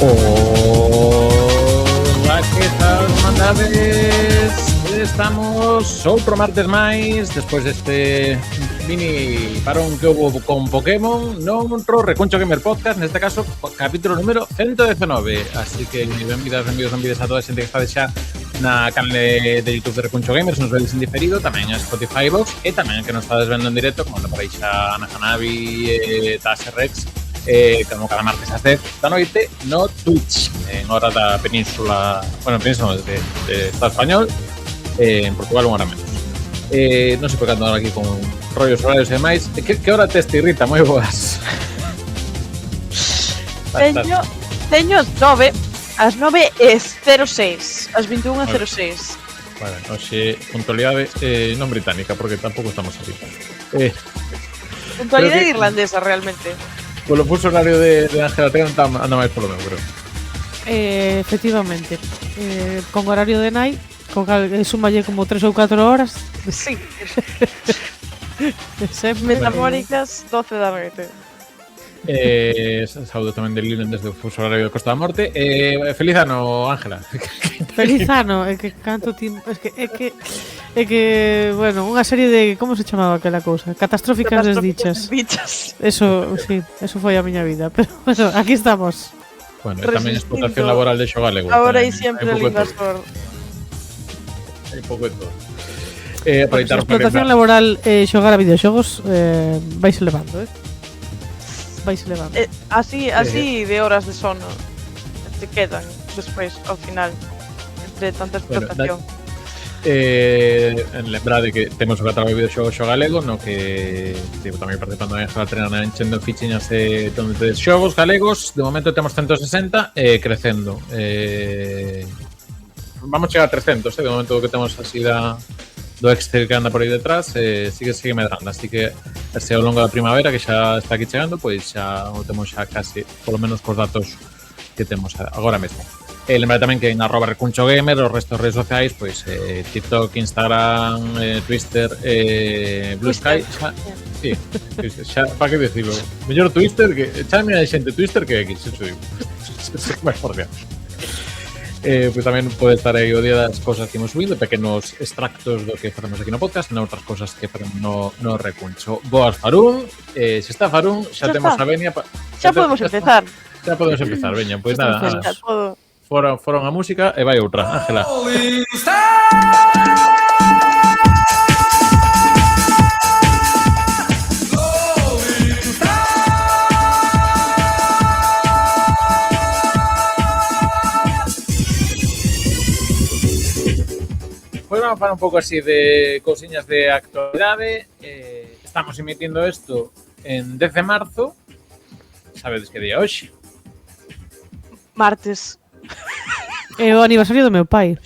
Ola, que tal, mandades? Estamos outro martes máis despois deste mini parón que houve con Pokémon noutro Recuncho Gamer Podcast, neste caso capítulo número 119. Así que benvidas a toda a xente que está xa na canal de YouTube de Recuncho Gamers, nos vedes en diferido, tamén a Spotify Box e tamén que nos estades vendo en directo, como por aí xa Ana Hanabi e Tase Rex, como cada martes ás 10 da noite no Twitch, en hora da península, bueno, península de Estado Español, en Portugal unha hora menos. Non sei por que ando aquí con rollos horarios e demais. Que hora te Rita? Moi boas. Teño 9, as 9:06, as 21:06. Vale, hoxe puntualidade non británica, porque tampouco estamos aquí. Puntualidade irlandesa, realmente. Polo fuso horario de Ángela Tega anda máis polo meu, creo. Efectivamente. Con horario de nai, sumalle como 3 ou 4 horas. Sí. Metamóricas, 12 da noite. Saúdo tamén del Lilen desde o fuso horario de Costa da Morte. Feliz ano, Ángela. Feliz ano, é que canto tiempo, é que, bueno, unha serie de, como se chamaba aquela cousa? Catastróficas desdichas. Eso, sí, eso foi a miña vida, pero bueno, aquí estamos. Bueno, tamén explotación laboral de xo galego. Agora e sempre el invasor. Hai pouco de todo. Explotación laboral xogar a videoxogos vais levando, vais levando. Así de horas de sono te quedan despois, ao final, entre tanta explotación. Lembrade que temos o catálogo de videoxogos xo galego, no que estivo tamén participando en esta trena enchendo fichiñas de xogos galegos. De momento temos 160 crecendo. Vamos chegar a 300, de momento que temos así do Excel que anda por aí detrás, sigue medrando, así que ese ao longo da primavera que xa está aquí chegando, pois xa o temos xa casi, polo menos cos datos que temos agora mesmo. Lembrade tamén que en @recunchogamer, os restos de redes sociais, pois TikTok, Instagram, Twitter, Blue Sky, xa, para que decirlo, mellor Twitter que chame a xente Twitter que X, eso digo. Máis por diante. Pois tamén pode estar aí o día das cosas que imos subindo, pequenos extractos do que facemos aquí no podcast, noutras cosas que facemos no Recuncho. Boas, Farún. Se está Farún, xa temos a venia. Xa podemos empezar. Xa podemos empezar, veña, pois nada. Foron a música e vai outra, Ángela. Pois vamos a falar un pouco así de cousiñas de actualidade. Estamos emitindo isto en 10 de marzo. Sabedes que día hoxe? Martes. É o aniversario do meu pai.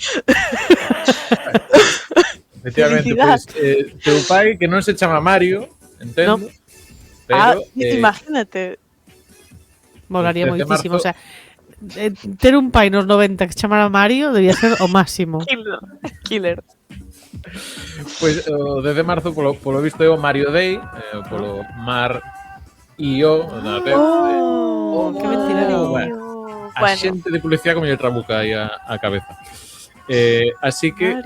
Efectivamente, pois teu pai, que non se chama Mario, entendo, no. pero... Imagínate. Molaría moitísimo, o sea, ter un pai nos 90 que se chamara Mario debía ser o máximo. Killer. Pois o 10 de marzo, polo visto, é o Mario Day, polo Mar I.O. Que mentira. A xente de publicidade como lle trabuca aí a cabeza. Así que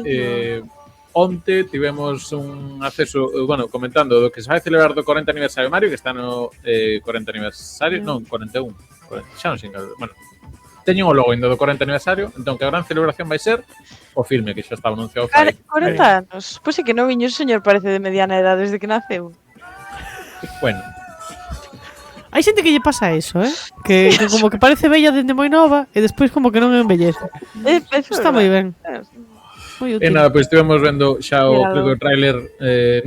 onte tivemos un acceso, bueno, comentando do que se vai celebrar do 40 aniversario de Mario, que está no 40 aniversario, non, 41. Xa non sei, bueno, teñen o logo indo do 40 aniversario, entón que a gran celebración vai ser o filme que xa estaba anunciado. 40 anos? Pois é que non viño, o señor parece de mediana edad desde que naceu. Bueno. Hai xente que lle pasa eso, que como que parece bella dende moi nova e despois como que non envellece. Está moi ben. Moi útil. E nada, pois estivemos vendo xa o trailer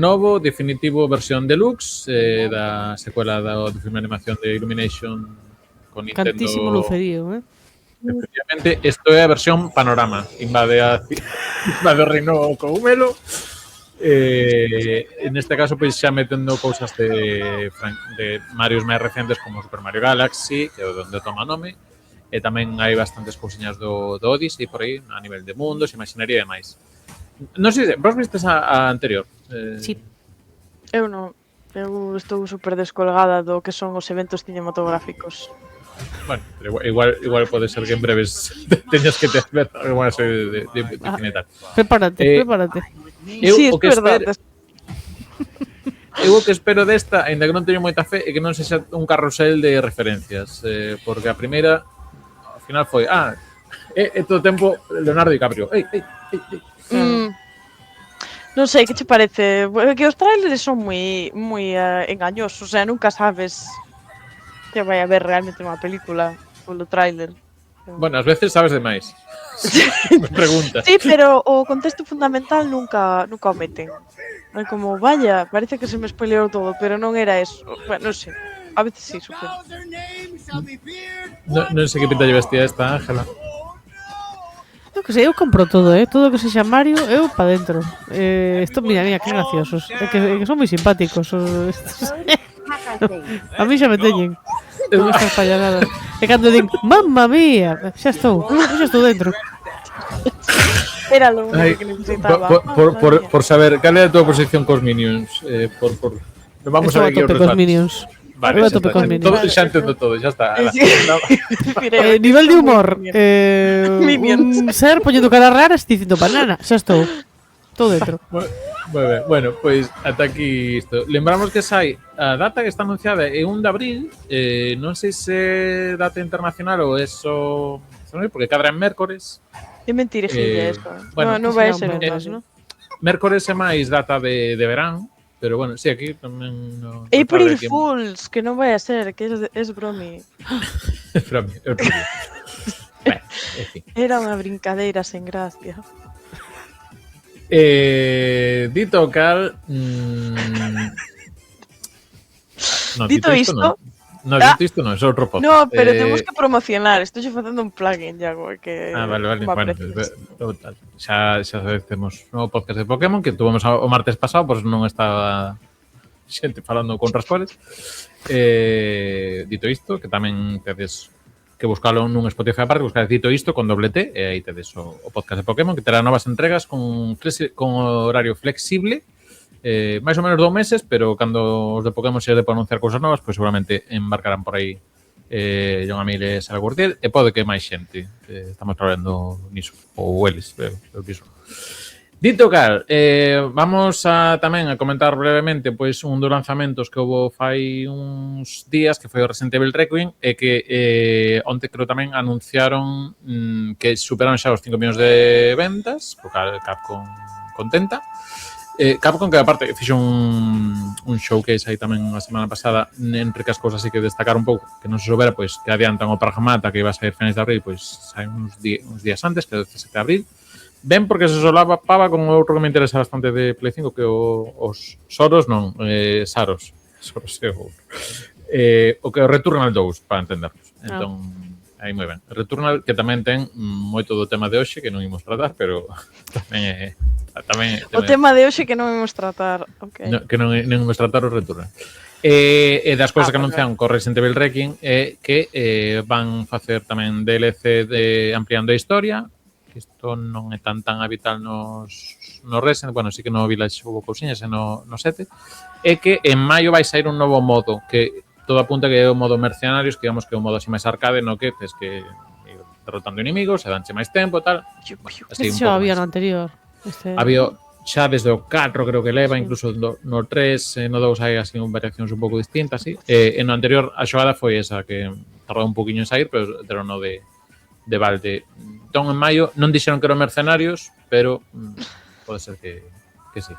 novo, definitivo, versión deluxe da secuela do filme de animación de Illumination con Nintendo. Cantísimo lucerío, Efectivamente, isto é a versión panorama. Invade o reino cogumelo. En este caso, pois xa metendo cousas de Marios máis recentes como Super Mario Galaxy, que é onde toma nome, e tamén hai bastantes cousiñas do Odyssey por aí, a nivel de mundos, imaxinaría e demais. Non sei, vos vistes a anterior? Sí. Eu non. Eu estou super descolgada do que son os eventos cinematográficos. Bueno, pero igual pode ser que en breves teñas que ter ver alguna serie de cine e tal. Prepárate. Eu Sí, o es que verdad. Eu o que espero desta, aínda que non teño moita fe, é que non sexa un carrusel de referencias, porque a primeira ao final foi, é todo o tempo Leonardo DiCaprio. Ei. Non sei, que che parece? Que os trailers son moi engañosos, o sea, nunca sabes que vai haber realmente unha película polo trailer. Bueno, ás veces sabes demais. Me preguntas. Sí, pero o contexto fundamental nunca o meten. É como, vaya, parece que se me spoileou todo, pero non era eso. Bueno, non sei. A veces sí, supongo. Non sei que pinta lle vestía esta Ángela. Eu que sei, eu compro todo, todo que sexa Mario, eu pa dentro. Esto, mira, que graciosos. É que son moi simpáticos. A mí xa me teñen. Con estas payanadas. E cando din, mamma mía, xa estou dentro. Era lo único que necesitaba. Por saber, cal é a tua posición cos Minions? Vamos a ver aquí os cos Minions. Vale, a tope cos Minions. Xa entendo todo, xa está. Nivel de humor. Un ser poñendo cara rara e dicindo banana. Xa estou. Todo dentro. Moi ben. Bueno, pois ata aquí isto. Lembramos que sai a data que está anunciada é 1 de abril. Non sei se data internacional ou eso, porque cadra en mércores. É mentira, filla, eso. Bueno, non vai ser más, non? Mércores é máis data de verán, pero bueno, sí, aquí tamén no April Fools, que non vai a ser, que es bromi. É bromi. Era unha brincadeira sen gracia. Dito cal... Dito isto... No, dito isto non, é outro podcast. No, pero temos que promocionar. Estou facendo un plugin, Iago, que... Vale. Bueno, total. Xa temos un novo podcast de Pokémon que tuvemos o martes pasado, pois non estaba xente falando con rascores. Dito isto, que tamén tedes que buscalo nun Spotify aparte, buscar Dito isto con doble T, e aí tedes o podcast de Pokémon, que terá novas entregas con horario flexible, máis ou menos 2 meses, pero cando os de Pokémon se de por anunciar cousas novas, pois seguramente embarcarán por aí John Amil e Sara Gurtiel, e pode que máis xente. Estamos traballando niso, ou eles, eu piso. Dito cal, vamos a tamén a comentar brevemente pois un dos lanzamentos que houve fai uns días, que foi o Resident Evil Requiem, e que onte creo tamén anunciaron que superaron xa os 5 millóns de ventas, co cal Capcom contenta. Capcom, que aparte fixo un showcase aí tamén a semana pasada, entre que as cousas así que destacar un pouco, que non se soubera, pois que adiantan o Pragmata, que iba a sair finais de abril, pois sai uns días antes, que é o 17 de abril. Ben, porque se solapaba con outro que me interesa bastante de Play 5, que os Soros, non, Saros. Soros é o outro. O que é o Returnal 2, para entendernos. Entón, aí moi ben. Returnal, que tamén ten moito do tema de hoxe, que non imos tratar, pero tamén é... O tema de hoxe que non imos tratar, okay. Que non imos tratar o Returnal. E das cousas que anunciaron co Resident Evil Requiem é que van facer tamén DLC de ampliando a historia, que isto non é tan habitual nos Resident, bueno, sí que no Village hubo cousiñas e no 7, e que en maio vai sair un novo modo, que todo apunta que é o modo mercenarios, que digamos que é o modo así máis arcade, no que tes que ir derrotando inimigos, e danche máis tempo e tal. Eso había no anterior. Había xa desde o 4 creo que leva, incluso no 3, no 2 hai así variacións un pouco distintas, así. No anterior a xogada foi esa, que tardou un poquinho en sair, pero deron no de balde. Entón, en maio non dixeron que eran mercenarios, pero pode ser que sí.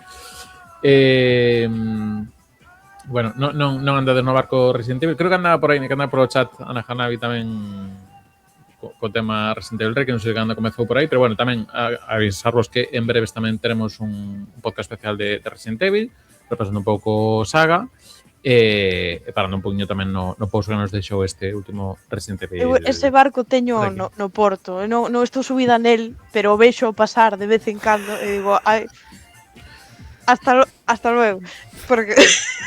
Bueno, non andades no barco Resident Evil. Creo que andaba por aí, que andaba por o chat Ana Hanabi tamén co tema Resident Evil Requiem, non sei cando comezou por aí, pero bueno, tamén avisarvos que en breves tamén teremos un podcast especial de Resident Evil, repasando un pouco saga, e parando un poquinho tamén no pouso que nos deixou este último Resident Evil. Ese barco teño no porto, non estou subida nel, pero o vexo pasar de vez en cando e digo, ai, hasta luego, porque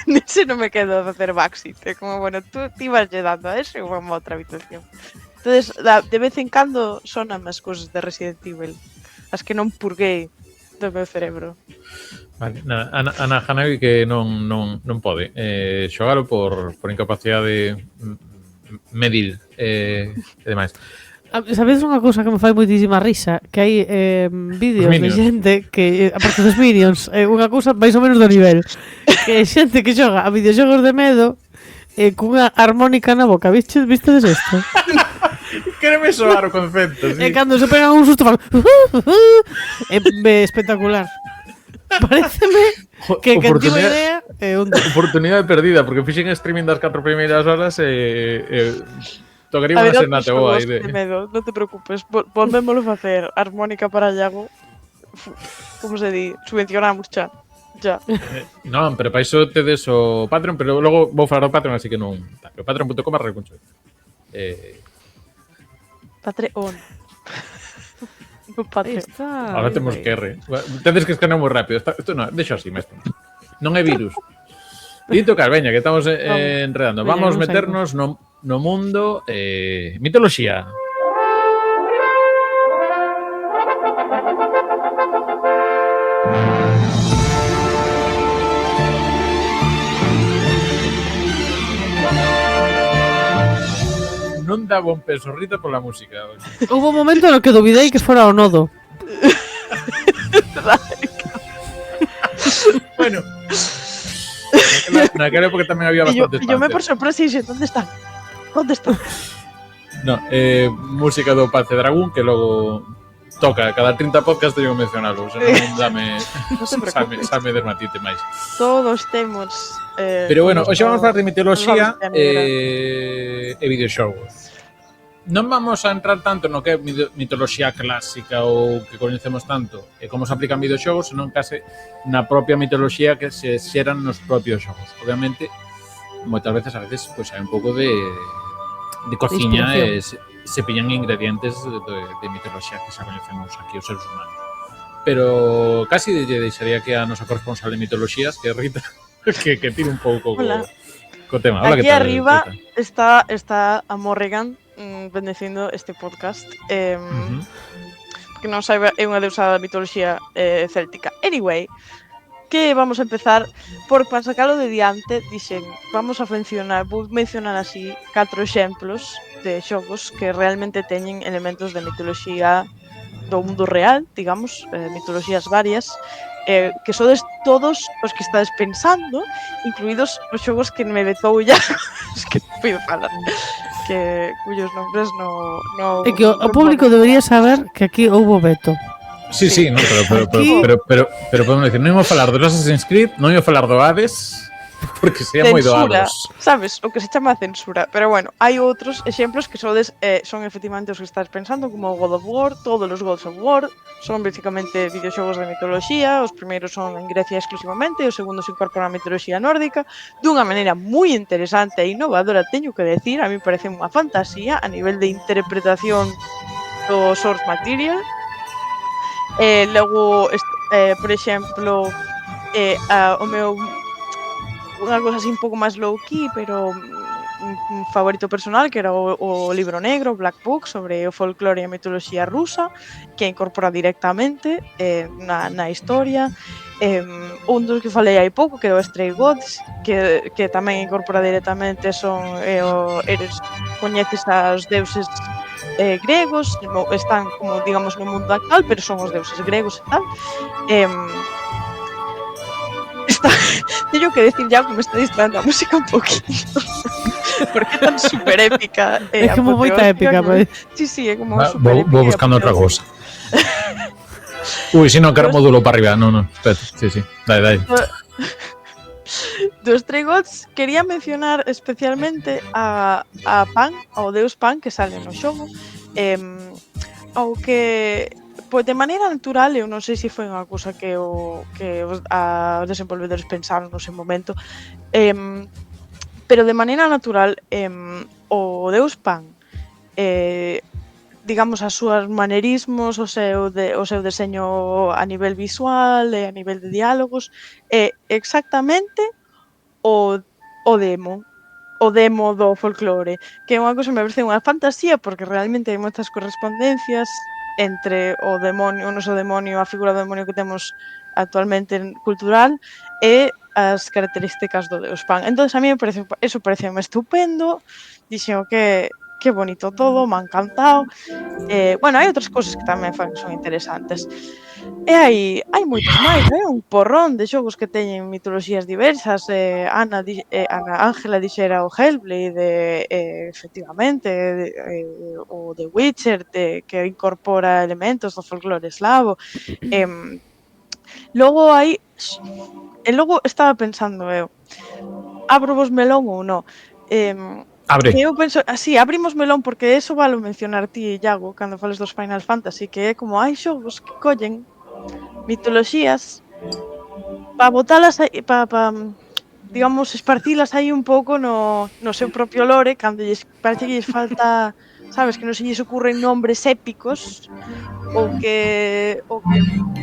nese non me quedo a facer backseat, é como, bueno, tú te ibas dando a eso e vamos a outra habitación. Entonces, de vez en cando sonan as cousas de Resident Evil, as que non purguei do meu cerebro. Vale, Ana Hanabi que non pode xogalo por incapacidade medir e demais. Sabedes unha cousa que me fai moitísima risa? Que hai vídeos de xente que, aparte dos Minions, unha cousa máis ou menos do nivel, que é xente que xoga a videoxogos de medo cunha armónica na boca. Vistedes isto? Quéreme soar o concepto, sí. E cando se pegan un susto fan é espectacular. Pareceme que tivo idea oportunidade perdida, porque fixen streaming das 4 primeiras horas tocaría unha senate boa aí de medo, non te preocupes, volvémolo a facer. Armónica para Iago. Como se di? Subvencionamos xa. Non, pero para iso tedes o Patreon, pero logo vou falar do Patreon, así que non. Patreon.com/recuncho. Patreon. No Patreon. Ahora temos que R. Tedes que escanear moi rápido. Isto non, deixo así mesmo. Non é virus. Dito que veña, que estamos enredando. Vamos meternos no mundo mitoloxía. Non daba un peso Rita pola música. Hubo un momento no que duvidei que fora o nodo. Bueno. Naquela época tamén había bastantes. Yo me por sorpresa dixen, ¿dónde están? No, música do Pace Dragón, que logo toca, cada 30 podcast teño que mencionarlo, senón dame same dermatite máis. Todos temos pero bueno, hoxe vamos falar de mitoloxía e videoxogos. Non vamos a entrar tanto no que é mitoloxía clásica ou que coñecemos tanto e como se aplican videoxogos, senón case na propia mitoloxía que se xeran nos propios xogos. Obviamente, moitas veces, pois hai un pouco de cociña e se pillan ingredientes de mitoloxía que xa coñecemos aquí os seres humanos. Pero casi lle deixaría que a nosa corresponsal de mitoloxías, que é Rita, que tire un pouco co tema. Hola, aquí que tal, arriba Rita? está a Morrigan bendecindo este podcast. Que non saiba, é unha deusa da mitoloxía céltica. Anyway, que vamos a empezar para sacalo de diante, dixen, vou mencionar así 4 exemplos de xogos que realmente teñen elementos de mitoloxía do mundo real, digamos, mitoloxías varias, que sodes todos os que estades pensando, incluídos os xogos que me vetou ya, es que non podo falar, cuyos nombres no é que o público debería saber que aquí houbo veto. Sí, no, pero podemos decir, non imos falar do Assassin's Creed, non imos falar do Hades, porque sean moi doados. Sabes, o que se chama censura. Pero bueno, hai outros exemplos que son efectivamente os que estás pensando, como God of War. Todos os Gods of War son basicamente videoxogos de mitoloxía. Os primeiros son en Grecia exclusivamente, os segundos incorporan a mitoloxía nórdica dunha maneira moi interesante e innovadora, teño que decir. A mí parece unha fantasía a nivel de interpretación do source material. Logo, por exemplo, o meu unha cosa así un pouco máis low-key, pero un favorito personal, que era o libro negro, Black Book, sobre o folclore e a mitoloxía rusa, que incorpora directamente na historia. Un dos que falei hai pouco, que é o Stray Gods, que tamén incorpora directamente coñeces aos deuses gregos, están como, digamos, no mundo actual, pero son os deuses gregos e tal. Teño que decir ya que me está distrayendo a música un poquito. Porque é tan super épica. É como moita épica, pues. Sí, é como super épica. Vou buscando outra cosa. Ui, si non, quero módulo para arriba. Non, espera. Sí. Dai. Dos Stray Gods quería mencionar especialmente a Pan, ao deus Pan, que sale no xogo. Ao que pois de maneira natural, eu non sei se foi unha cousa que os desenvolvedores pensaron no seu momento, pero de maneira natural o deus Pan, digamos, as súas manerismos, o seu deseño a nivel visual e a nivel de diálogos, é exactamente o demo do folclore, que é unha cousa que me parece unha fantasía, porque realmente hai moitas correspondencias entre o noso demonio, a figura do demonio que temos actualmente cultural e as características do deus Pan. Entón, a mí eso pareceu estupendo, dixen que bonito todo, me ha encantado. Bueno, hai outras cousas que tamén fan que son interesantes. E hai moitos máis, hai un porrón de xogos que teñen mitoloxías diversas. Ángela dixera o Hellblade, efectivamente, o The Witcher, que incorpora elementos do folclore eslavo. Logo logo estaba pensando eu, abro vos melón ou non? Abre. Eu penso, así, abrimos melón porque eso valo mencionar ti, Iago, cando fales dos Final Fantasy, que é como hai xogos que collen mitoloxías para botalas aí, digamos, esparcilas aí un pouco no seu propio lore, cando parece que lles falta, sabes, que non se lles ocurren nombres épicos, ou que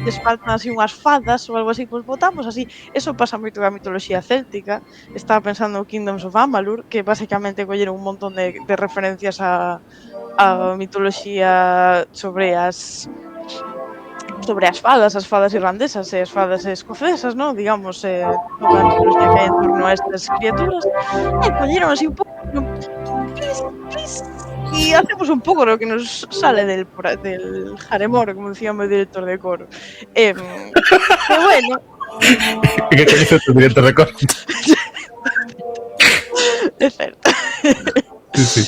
lles faltan así unhas fadas ou algo así, pois botamos así. Eso pasa moito coa mitoloxía céltica. Estaba pensando no Kingdoms of Amalur, que basicamente colleron un montón de referencias a mitoloxía sobre as fadas irlandesas e as fadas escocesas, non? Digamos, toda a mitoloxía que hai en torno a estas criaturas, e colleron así un pouco, plis, plis, e hacemos un pouco lo que nos sale del jaremor, como decía o meu director de coro. E bueno, Que coñece tu director de coro. é certo. Sí.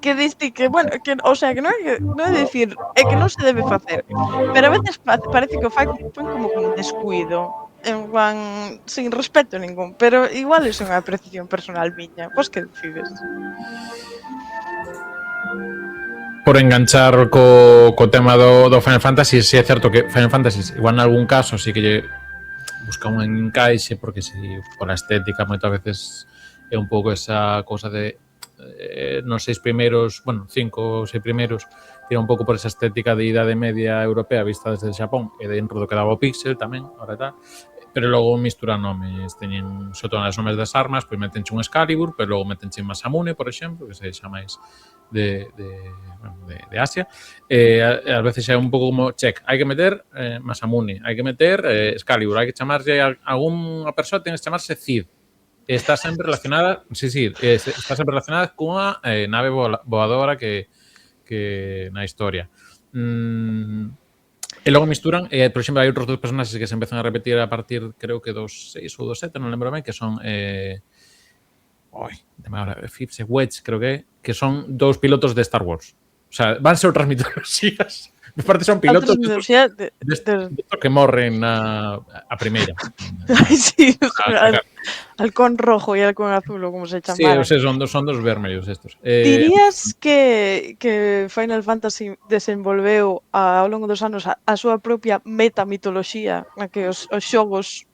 Que diste que, bueno, que, o sea, que non é dicir, é que non se debe facer, pero a veces parece que o fai como un descuido, en plan, sin respeto ningún, pero igual é unha apreciación personal miña. Vos que decides? Por enganchar co tema do Final Fantasy, sí é certo que Final Fantasy, igual en algún caso, sí que lle busca un encaixe, porque si por a estética moitas veces é un pouco esa cousa de nos 6 primeiros, bueno, 5 ou 6 primeiros, tira un pouco por esa estética de idade media europea vista desde Xapón e dentro do que daba o pixel tamén, ahora tal. Pero logo misturan nomes, teñen sobre todo os nomes das armas, pois metenche un Excalibur, pero logo metenche un Masamune, por exemplo, que se xa máis de Asia. A veces é un pouco como check, hai que meter Masamune, hai que meter Excalibur, hai que chamarlle a algunha persoa, tens que chamarse Cid. Está sempre relacionada, está sempre relacionada cunha nave voadora que na historia. E logo misturan, por exemplo, hai outros dos personaxes que se empezan a repetir a partir, creo que dos 6 ou dos 7, non lembro ben, que son Phipps e Wedge, creo que son dous pilotos de Star Wars. O sea, vanse outras mitoloxías. De parte son pilotos que morren a primeira. Ai, sí, halcón rojo e halcón azul, ou como se chamaran. Sí, son dos vermellos estos. Dirías que Final Fantasy desenvolveu ao longo dos anos a súa propia metamitoloxía, na que os xogos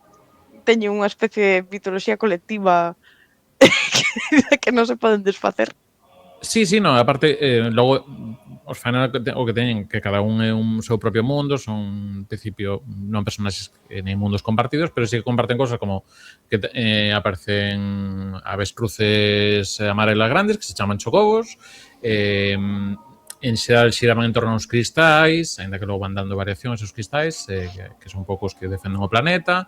teñen unha especie de mitoloxía colectiva que non se poden desfacer? Sí, no, aparte, logo os Final o que teñen que cada un é un seu propio mundo, son, en principio, non personaxes nin mundos compartidos, pero sí que comparten cosas como que aparecen avestruces amarelas grandes que se chaman chocobos, en xeral xiraban en torno aos cristais, ainda que logo van dando variación esos cristais, que son poucos que defenden o planeta.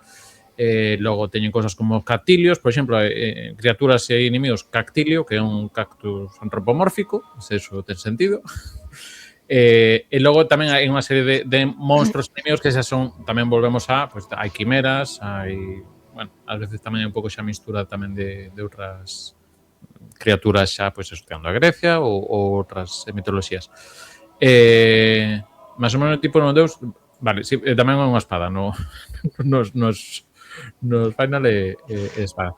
Logo teñen cosas como cactilios, por exemplo, criaturas e inimigos cactilio, que é un cactus antropomórfico, se eso ten sentido. E logo tamén hai unha serie de monstruos inimigos que xa son, tamén volvemos pues, hai quimeras, hai, bueno, ás veces tamén hai un pouco xa mistura tamén de outras criaturas xa, pois, estudiando a Grecia ou outras mitoloxías. Más ou menos tipo no deus, vale, sí, tamén é unha espada, nos Final e espada.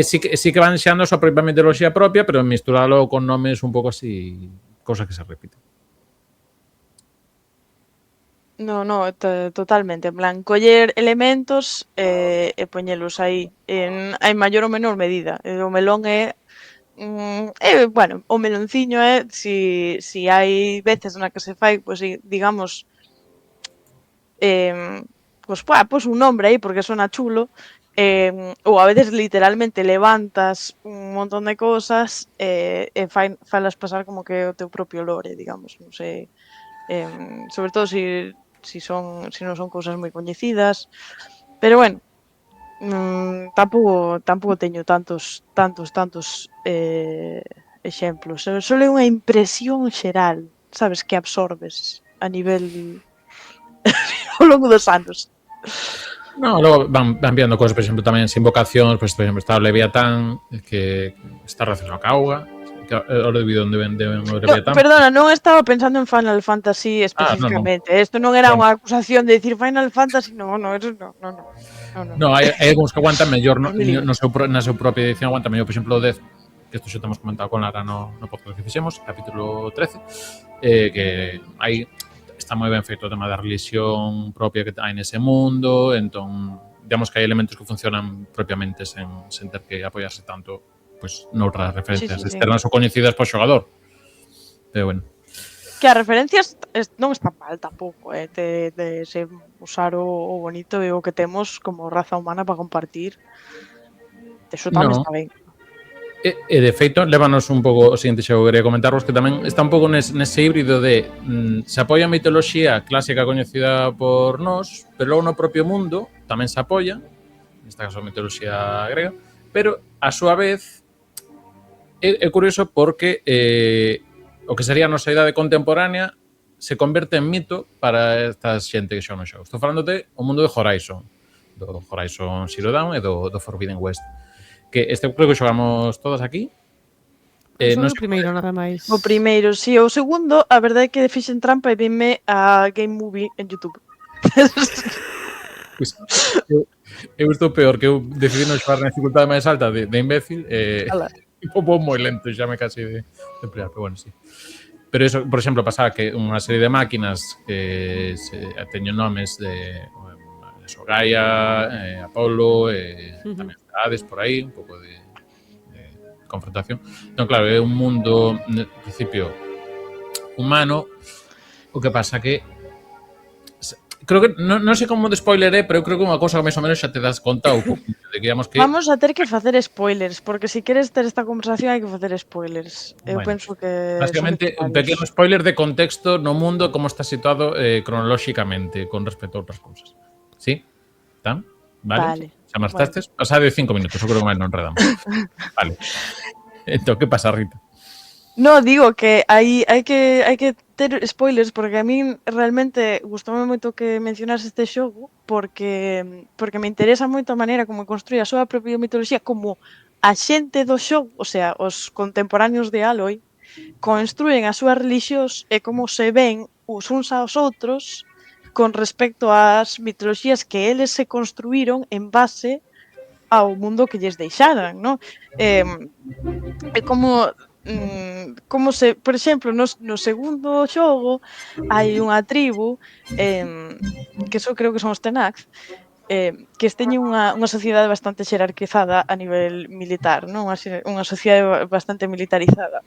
Sí que van xeando a súa propia mitoloxía propia, pero misturalo con nomes un pouco así, cosas que se repiten. No, totalmente. En plan, coller elementos e poñelos aí en maior ou menor medida. O melón é bueno, o melonciño é si hai veces na que se fai, pois digamos, pues un nombre aí porque sona chulo, ou a veces literalmente levantas un montón de cosas e falas pasar como que o teu propio lore, digamos, non sei. Sobre todo se si non son cousas moi coñecidas. Pero bueno, tampouco teño tantos exemplos. Só é unha impresión xeral, sabes, que absorbes a nivel ao longo dos anos. No, logo van viendo cosas, por exemplo, tamén sin vocacións, por exemplo, está o Leviatán, que está relacionado ca auga, que ahora debido onde ven o Leviatán. No, perdona, non estaba pensando en Final Fantasy especificamente. Isto non era unha acusación de decir Final Fantasy, no, eso no. No, hai algúns que aguantan mellor na súa propia edición, aguantan mellor, por exemplo, o 10, que isto xa temos comentado con Lara no podcast que fixemos, capítulo 13, que hai está moi ben feito o tema da religión propia que hai nese mundo, entón, digamos que hai elementos que funcionan propiamente sen ter que apoiarse tanto pois noutras referencias externas ou coñecidas po xogador. Pero bueno. Que as referencias non están mal tampouco, de se usar o bonito e o que temos como raza humana para compartir. Eso tamén está ben. E de feito, lévanos un pouco o seguinte xa eu quería comentarvos que tamén está un pouco nese híbrido de se apoia a mitoloxía clásica coñecida por nós, pero logo no propio mundo tamén se apoia, neste caso a mitoloxía grega, pero a súa vez é curioso porque o que sería a nosa idade contemporánea se converte en mito para esta xente que xoga no xogo. Estou falándote o mundo de Horizon, do Horizon Zero Dawn e do Forbidden West. Que este creo que xogamos todas aquí. Non o primeiro, nada máis. O primeiro, si. O segundo, a verdade é que fixen trampa e vime a Game Movie en YouTube. Pues, eu estou peor, que eu decidí non xogar na dificultade máis alta de imbécil. Un pouco moi lento, xa me casi de emplear, pero bueno, sí. Pero eso, por exemplo, pasaba que unha serie de máquinas que teñen nomes de Gaia, Apolo, tamén Hades por aí, un pouco de confrontación. Entón, claro, é un mundo, en principio, humano, o que pasa que creo que, non sei como de spoiler é, pero eu creo que unha cosa máis ou menos xa te das conta ou de que, digamos que... Vamos a ter que facer spoilers, porque se queres ter esta conversación hai que facer spoilers. Eu penso que... Básicamente, un pequeno spoiler de contexto no mundo, como está situado cronolóxicamente con respecto a outras cousas. ¿Sí? ¿Tan? Vale. Xa marchastes? Bueno. O sea, de 5 minutos, seguro que máis non enredamos. Vale. Entón, que pasa, Rita? No, digo que hai que ter spoilers porque a min realmente gustoume moito que mencionas este xogo porque me interesa moito a maneira como construi a súa propia mitoloxía, como a xente do xogo, o sea, os contemporáneos de Aloy, construen as súas relixións e como se ven os uns aos outros con respecto ás mitoloxías que eles se construíron en base ao mundo que lles deixaran, ¿no? É como se, por exemplo, no segundo xogo hai unha tribu que eso creo que son os Tenax, que teñen unha sociedade bastante xerarquizada a nivel militar, non? Unha sociedade bastante militarizada.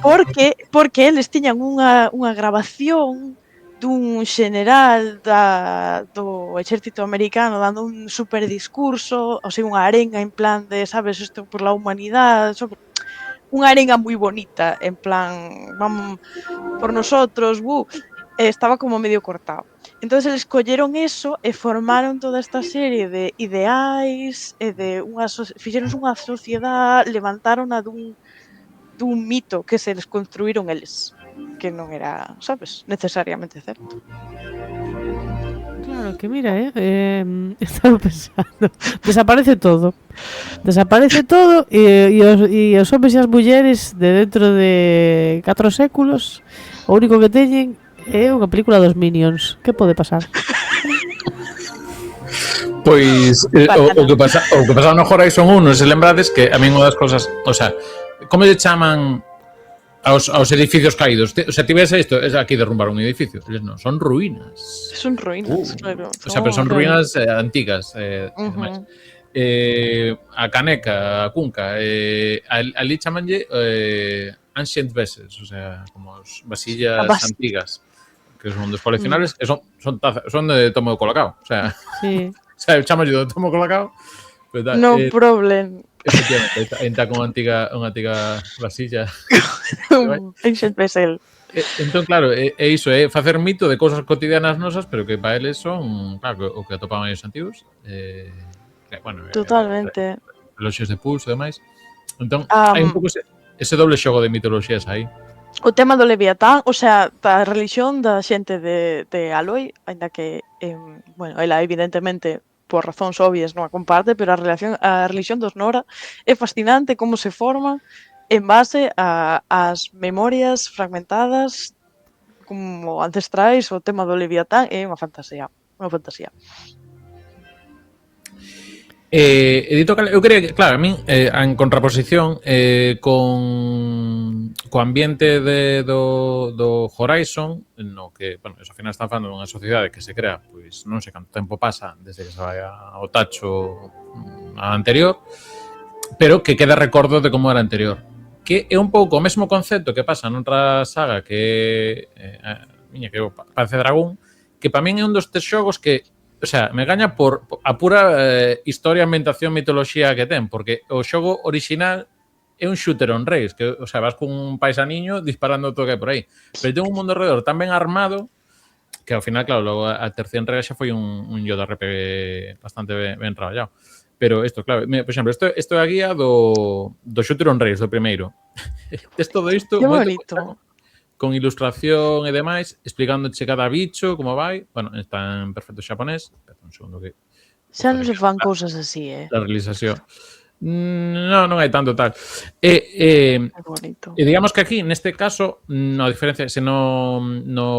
Porque eles tiñan unha grabación dun general do exército americano dando un super discurso, o sea, unha arenga en plan de, sabes, isto por la humanidade, unha arenga moi bonita, en plan, vamos por nosotros, estaba como medio cortado. Entonces eles colleron eso e formaron toda esta serie de ideais e de fixeron unha sociedade, levantaron a dun mito que se les construíron eles, que non era, sabes, necesariamente certo. Claro, que mira, estaba pensando, desaparece todo e os homens e as mulleres de dentro de 4 séculos o único que teñen é unha película dos Minions. Que pode pasar? Pois o que pasaba no Horizon 1, se lembrades que a min unha das cosas, o sea, como lle chaman aos edificios caídos? O sea, ti ves isto, es aquí derrumbar un edificio. Eles non, son ruínas. Son ruínas, claro. O sea, pero son ruínas antigas. A Caneca, a Cunca, ali chamanlle Ancient Vessels, o sea, como vasillas antigas, que son dos coleccionables, e son de tomo de colacao. O sea, sí. O sea, chamanlle de tomo de colacao. No problem. Efectivamente, entra con unha antiga vasilla. Ancient Vessel. Entón, claro, é iso, é facer mito de cousas cotidianas nosas, pero que para eles son, claro, o que atopaban aí os antigos. Bueno, Totalmente. reloxes de pulso e demais. Entón, hai un Am, pouco ese doble xogo de mitoloxías aí. o tema do Leviatán, o sea, da religión da xente de Aloy, aínda que, bueno, ela evidentemente por razóns obvias non a comparte, pero a religión dos Nora é fascinante como se forma en base ás memorias fragmentadas como ancestrais. O tema do Leviatán é unha fantasía, unha fantasía. Dito eu creía que, claro, a min en contraposición co ambiente do Horizon, no que, bueno, eso ao final está falando dunha sociedade que se crea, pois non sei canto tempo pasa desde que se vai ao tacho a anterior, pero que queda recordo de como era anterior. Que é un pouco o mesmo concepto que pasa noutra saga que que é o Panzer Dragón, que para min é un dos tres xogos que, o sea, me gaña por a pura historia, ambientación, mitoloxía que ten, porque o xogo original é un shooter on rails, que, o sea, vas con un paisaniño disparando todo que hai por aí. Pero ten un mundo alrededor tan ben armado que ao final, claro, logo a terceira entrega xa foi un Yoda RPG bastante ben traballado. Pero isto, claro, por exemplo, isto é a guía do shooter on rails, do primeiro. Tes todo isto Que bonito. con ilustración e demais, explicándoche cada bicho, como vai. Bueno, está en perfecto xaponés. Espera un segundo que... Xa non se fan cousas así, La realización. Non hai tanto tal. Que bonito. E digamos que aquí, neste caso, a diferencia, se no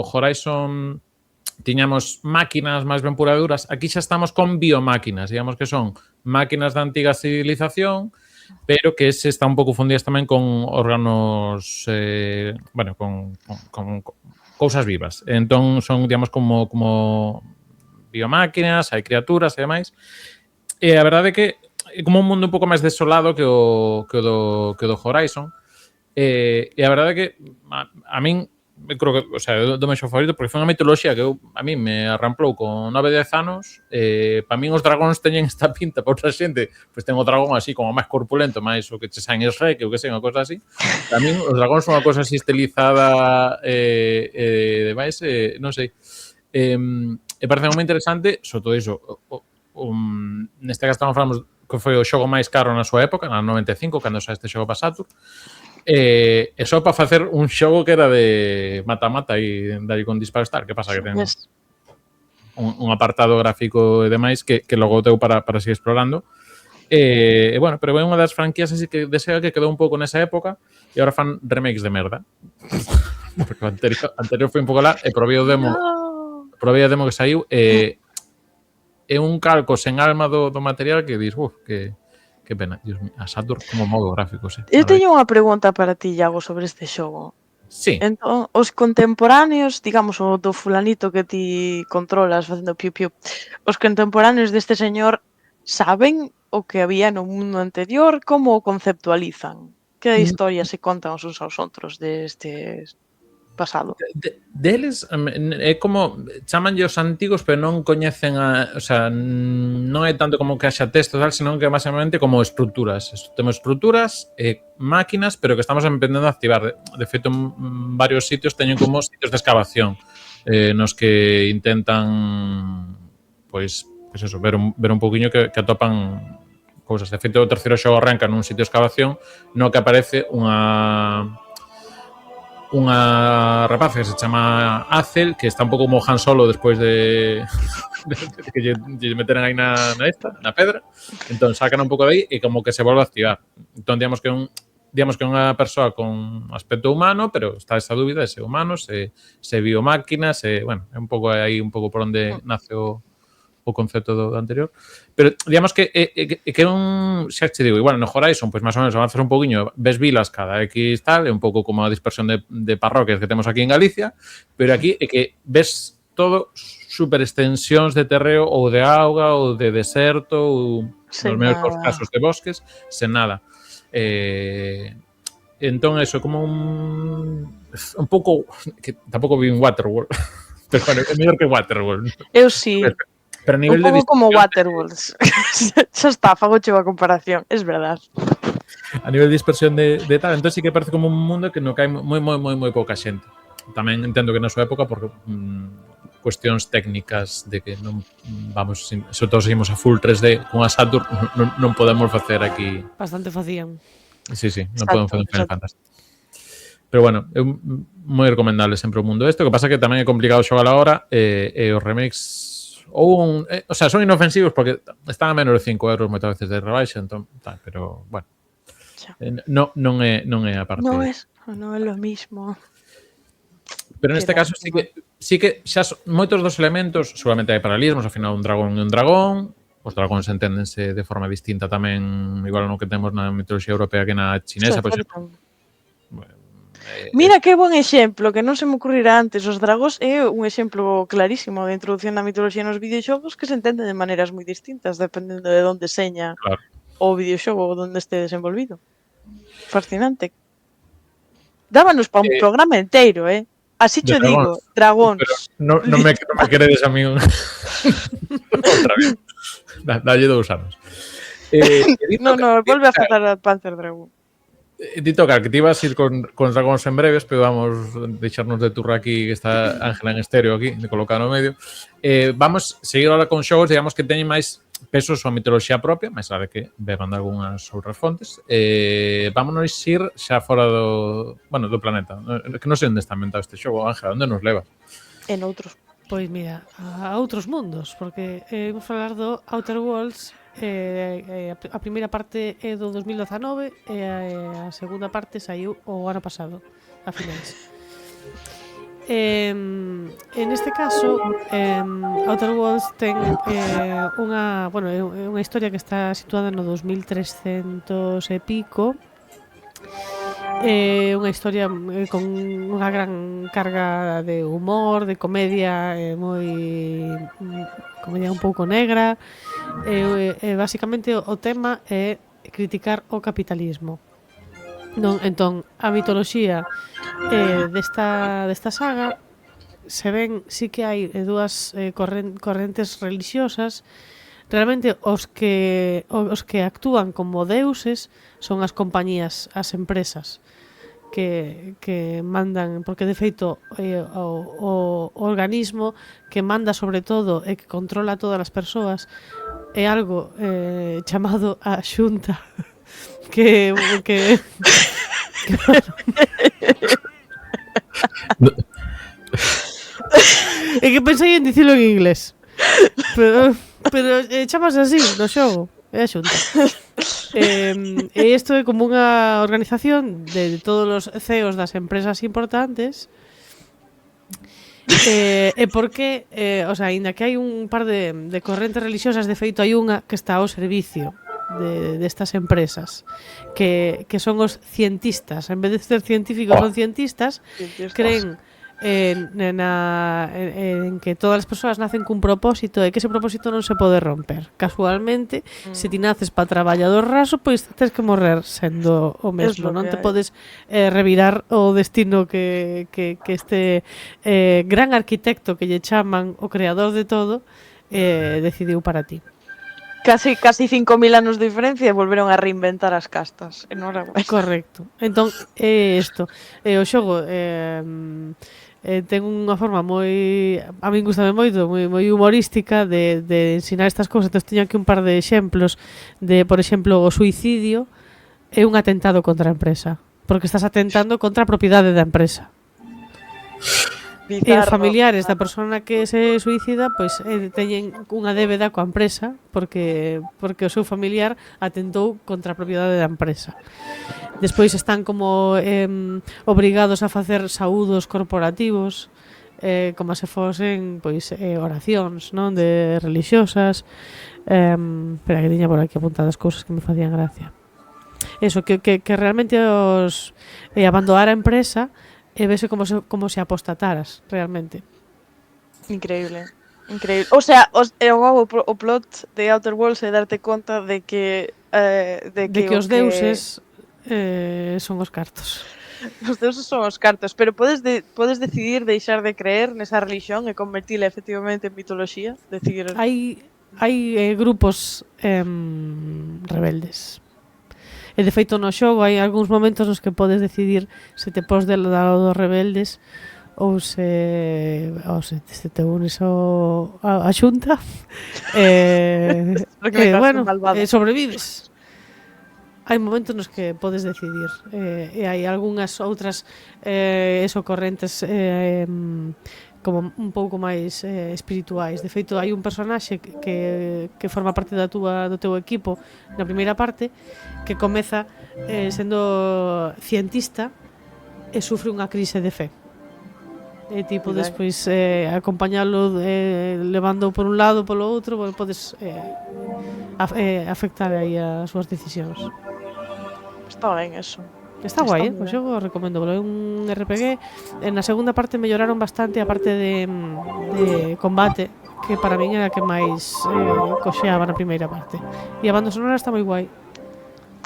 Horizon tiñamos máquinas máis ben puraduras, aquí xa estamos con biomáquinas, digamos que son máquinas da antiga civilización, pero que se está un pouco fundidas tamén con órganos, bueno, con cousas vivas. Entón son, digamos, como biomáquinas, hai criaturas e demais. E a verdade é que é como un mundo un pouco máis desolado que o do Horizon. E a verdade é que a min creo que, o sea, do meu xogo favorito, porque foi unha mitoloxía que a mí me arramplou con 9-10 anos. Para min os dragóns teñen esta pinta, para outra xente, pois ten o dragón así como máis corpulento, máis o que che saen es rec, o que sei, unha cosa así. Para min os dragóns son unha cosa así estilizada demais, non sei. E parece moi interesante, sobre todo iso, neste caso estamos falando que foi o xogo máis caro na súa época, na 95, cando xa este xogo para Saturn. E só para facer un xogo que era de mata-mata e dar con Disparo Star. Que pasa? Que ten un apartado gráfico e demais que logo teu para seguir explorando. Bueno, pero é unha das franquías así que desea que quedou un pouco nesa época e agora fan remakes de merda. Porque o anterior foi un pouco lá e probei o demo que saiu é un calco sen alma do material que dis, que pena, Dios mío, a Saturn como modo gráfico, sí. Eu teño unha pregunta para ti, Iago, sobre este xogo. Sí. Entón, os contemporáneos, digamos, o do fulanito que ti controlas facendo piu-piu, os contemporáneos deste señor saben o que había no mundo anterior? Como o conceptualizan? Que historia se contan os uns aos outros deste pasado? Deles é como chamanlle os antigos, pero non coñecen o sea, non é tanto como que haxa texto tal, senón que basicamente como estruturas. Temos estruturas e máquinas, pero que estamos empezando a activar. De feito, en varios sitios teñen como sitios de excavación nos que intentan pois eso, ver un pouquiño que atopan cousas. De feito, o terceiro xogo arranca nun sitio de excavación no que aparece unha rapaza que se chama Azel, que está un pouco como Han Solo despois de que lle meteran aí na pedra. Entón sacan un pouco de aí e como que se volve a activar. Entón digamos que é unha persoa con aspecto humano, pero está esa dúbida de se humano, se biomáquinas, bueno, é un pouco aí por onde nace o concepto do anterior. Pero digamos que é un, xa te digo, igual no Horizon, pois máis ou menos avanzas un poquinho, ves vilas cada X tal, é un pouco como a dispersión de parroquias que temos aquí en Galicia, pero aquí é que ves todo super extensións de terreo ou de auga ou de deserto ou nos mellores casos de bosques, sen nada. Entón, eso, como un pouco, que tampouco vi en Waterworld, pero bueno, é mellor que Waterworld. Eu sí. Pero a nivel un pouco como Waterworld. Xa está, fago a comparación, es verdad. A nivel de dispersión de tal, entón sí que parece como un mundo que no cae moi pouca xente. tamén entendo que na súa época porque cuestións técnicas de que non vamos, sobre todo seguimos a full 3D con a Saturn, non podemos facer aquí. Bastante facían. Sí, non podemos facer Final Fantasy. Pero bueno, é moi recomendable sempre o mundo este. O que pasa que tamén é complicado xogar agora e os remakes o sea, son inofensivos porque están a menos de 5 euros moitas veces de rebaixa, entón, pero bueno. Non é a parte. No es lo mismo. Pero neste caso sí que xa moitos dos elementos, seguramente hai paralelismos, ao final un dragón e un dragón, os dragóns enténdense de forma distinta tamén, igual no que temos na mitoloxía europea que na chinesa, por exemplo. Mira que bon exemplo, que non se me ocurrirá antes. Os dragóns é un exemplo clarísimo de introducción da mitoloxía nos videoxogos que se entenden de maneiras moi distintas dependendo de onde seña o videoxogo ou onde este desenvolvido. Fascinante. Dábanos para un programa inteiro, Así te digo, dragóns. Pero non me queredes a mí outra vez. Dalle 2 anos. Non, volve a falar a Panzer Dragoon. Dito que te ibas a ir con dragóns en breves, pero vamos a deixarnos de turra aquí, que está Ángela en estéreo aquí, de colocar no medio. Vamos seguir ahora con xogos, digamos, que teñen máis peso a súa mitoloxía propia, máis claro que beban de algunhas outras fontes. Vámonos ir xa fora do planeta. Que non sei onde está inventado este xogo, Ángela, onde nos leva? En outros. Pois mira, a outros mundos, porque vou falar do Outer Worlds. A primeira parte é do 2019 e a segunda parte saiu o ano pasado, a finais. En este caso, Outer Worlds ten unha historia que está situada no 2300 e pico. É unha historia con unha gran carga de humor, de comedia, comedia un pouco negra. Basicamente o tema é criticar o capitalismo. Entón, a mitoloxía desta saga se ven, sí que hai dúas correntes religiosas. Realmente os que actúan como deuses son as compañías, as empresas que mandan, porque de feito o organismo que manda sobre todo e que controla a todas as persoas é algo chamado a Xunta que é que pensei en dicilo en inglés, pero chamase así no xogo, é a Xunta. E isto é como unha organización de todos os CEOs das empresas importantes. E porque, aínda que hai un par de correntes religiosas, de feito hai unha que está ao servicio destas empresas, que son os cientistas. En vez de ser científicos, son cientistas. Creen en que todas as persoas nacen cun propósito e que ese propósito non se pode romper. Casualmente, se ti naces para traballador raso, pois tens que morrer sendo o mesmo. Non te podes revirar o destino que este gran arquitecto que lle chaman o creador de todo decidiu para ti. Casi 5.000 anos de diferencia e volveron a reinventar as castas. Enhorabuena. Correcto. Entón, isto. O xogo ten unha forma moi, a min gustame moito, moi humorística de ensinar estas cousas. Entón, teño aquí un par de exemplos de, por exemplo, o suicidio é un atentado contra a empresa, porque estás atentando contra a propiedade da empresa. E os familiares da persona que se suicida pois teñen unha débeda coa empresa porque o seu familiar atentou contra a propiedade da empresa. Despois están como obrigados a facer saúdos corporativos, como se fosen pois oracións, non, de religiosas. Espera, que tiña por aquí apuntadas cousas que me facían gracia. Eso, que realmente os abandonar a empresa e vese como se apostataras realmente. Increíble. O sea, o plot de Outer Worlds é darte conta de que os deuses son os cartos. Os deuses son os cartos, pero podes decidir deixar de creer nesa religión e convertila efectivamente en mitoloxía, decidir. Hai grupos rebeldes. E de feito no xogo hai algúns momentos nos que podes decidir se te pos del lado dos rebeldes ou se te unes a xunta bueno, sobrevives. Hai momentos nos que podes decidir e hai algunhas outras correntes como un pouco máis espirituais. De feito, hai un personaxe que forma parte do teu equipo na primeira parte que comeza sendo cientista e sufre unha crise de fe. E tipo, despois acompañalo levando por un lado polo outro, podes afectar aí as súas decisións. Está ben eso. Está guai, o xogo recomendo. É un RPG. Na segunda parte melloraron bastante a parte de combate, que para min era a que máis coxeaba na primeira parte. E a banda sonora está moi guai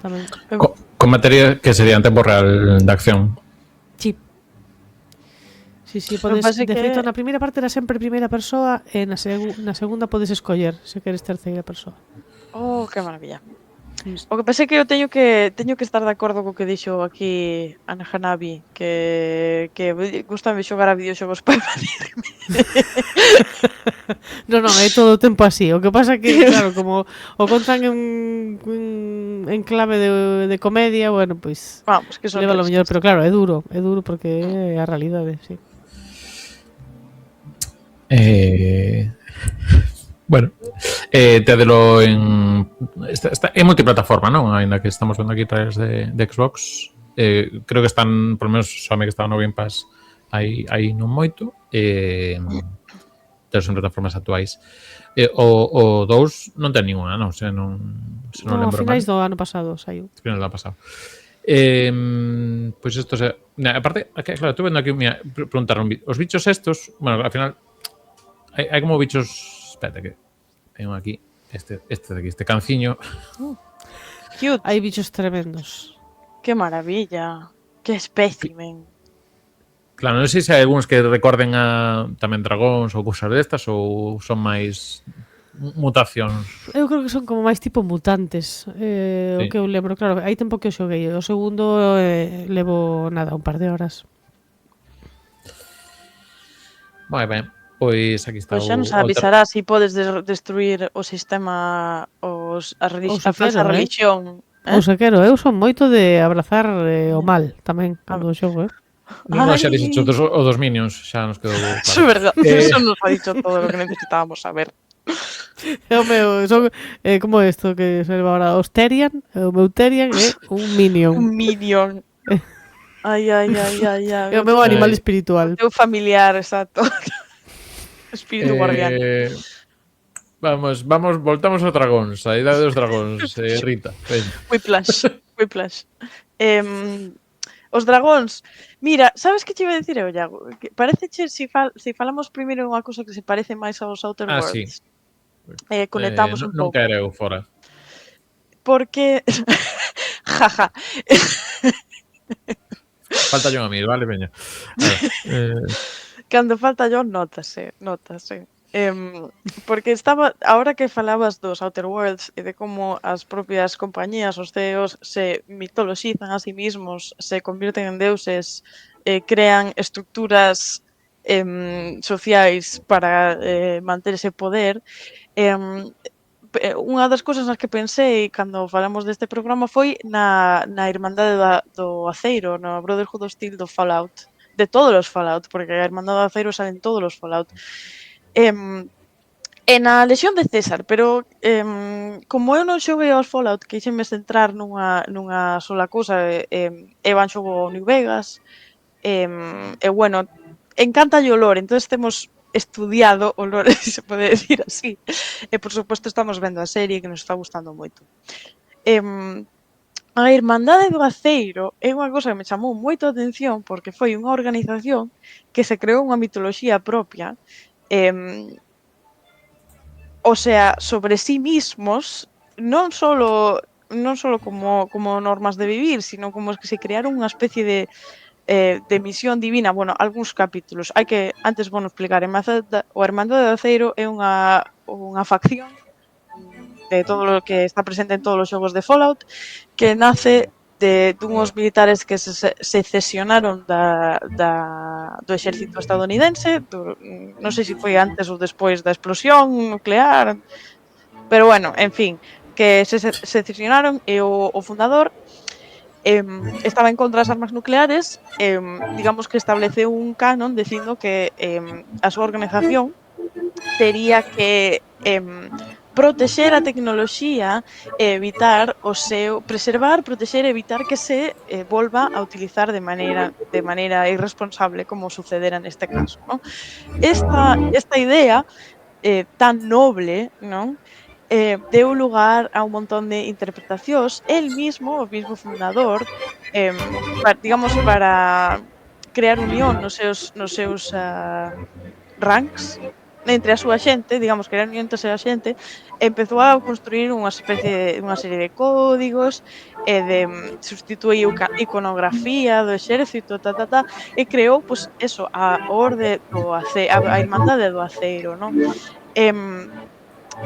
tamén. Con materia que sería en tempo real de acción. Sí, podes, de feito, na primeira parte era sempre primeira persoa e na segunda podes escoller se queres terceira persoa. Oh, que maravilla. O que pasa é que eu teño que estar de acordo co que dixo aquí Ana Hanabi, que gustame xogar a videoxogos para evadirme. Non, é todo o tempo así. O que pasa que, claro, como o contan en clave de comedia, bueno, pois que leva lo mellor, pero claro, é duro porque é a realidade, sí. Bueno, tedelo en multiplataforma, non? Ainda que estamos vendo aquí a través de Xbox, creo que están, por lo menos soame que estaba no Game Pass aí non moito, son plataformas actuais. O 2 non ten ninguna, non? Se non lembro mal. Finais do ano pasado saiu. Finais do ano pasado. Pois isto aparte, claro, estou vendo aquí, preguntaron os bichos estos, bueno, al final hai como bichos, espérate que hai un aquí, este de aquí, este canciño. Cute. Hai bichos tremendos. Que maravilla. Que espécimen. Claro, non sei se hai algúns que recorden a tamén dragóns ou cousas destas ou son máis mutacións. Eu creo que son como máis tipo mutantes, o que eu lembro. Claro, hai tempo que o xoguei. O segundo levo nada, un par de horas. Moi ben. Pois aquí está. Pois xa nos avisará se podes destruir o sistema, a falsa religión. O se quero, eu son moito de abrazar o mal tamén cando o xogo, Non, xa dixo o dos Minions, xa nos quedou claro. Eso é verdade, eso nos ha dicho todo o que necesitábamos saber. O meu, son como isto que se leva ahora, Osterian, o meu Terian é un Minion. Un Minion. Ai. É o meu animal espiritual. O teu familiar, exacto. Espírito guardián. Voltamos aos dragóns, a idade dos dragóns, Rita. Whiplash. Os dragóns. Mira, sabes que te iba a dicir, Iago? Parece se falamos primeiro unha cousa que se parece máis aos Outer Worlds. Sí. Conectamos un pouco. Non quero eu fora. Porque... Jaja. Falta yo a mí, vale, veña. Cando falta yo, notase. Porque ahora que falabas dos Outer Worlds e de como as propias compañías, os CEOs, se mitoloxizan a sí mismos, se convirten en deuses, crean estructuras sociais para manter ese poder, unha das cousas nas que pensei cando falamos deste programa foi na Irmandade do Aceiro, no Brotherhood Hostile do Fallout, de todos os Fallout, porque a Irmandade do Aceiro salen todos os Fallout. E na Lexión de César, pero como eu non xoguei aos Fallout, queixenme centrar nunha sola cousa, e van xogo New Vegas, e bueno, encanta o lore, entonces temos estudiado o lore, se pode decir así, e por suposto estamos vendo a serie que nos está gustando moito. A Irmandade do Aceiro é unha cosa que me chamou moito a atención porque foi unha organización que se creou unha mitoloxía propia, o sea, sobre sí mismos, non solo como normas de vivir, sino como que se crearon unha especie de misión divina. Bueno, algúns capítulos. Antes vou explicar. O Irmandade do Aceiro é unha facción de todo o que está presente en todos os xogos de Fallout, que nace dunhos militares que se cesionaron do exército estadounidense, non sei se foi antes ou despois da explosión nuclear, pero bueno, en fin, que se cesionaron e o fundador estaba en contra das armas nucleares, digamos que estableceu un canon dicindo que a súa organización tería que protexer a tecnoloxía e evitar preservar, protexer e evitar que se volva a utilizar de maneira irresponsable como sucedera neste caso, non? Esta idea tan noble, non? Deu lugar a un montón de interpretacións. El mismo, o mismo fundador, digamos, para crear unión nos seus ranks entre a súa xente, digamos, crear unión entre a súa xente, empezou a construir unha serie de códigos substituíu iconografía do exército, e creou, pois, eso, a Irmandade do Aceiro, non?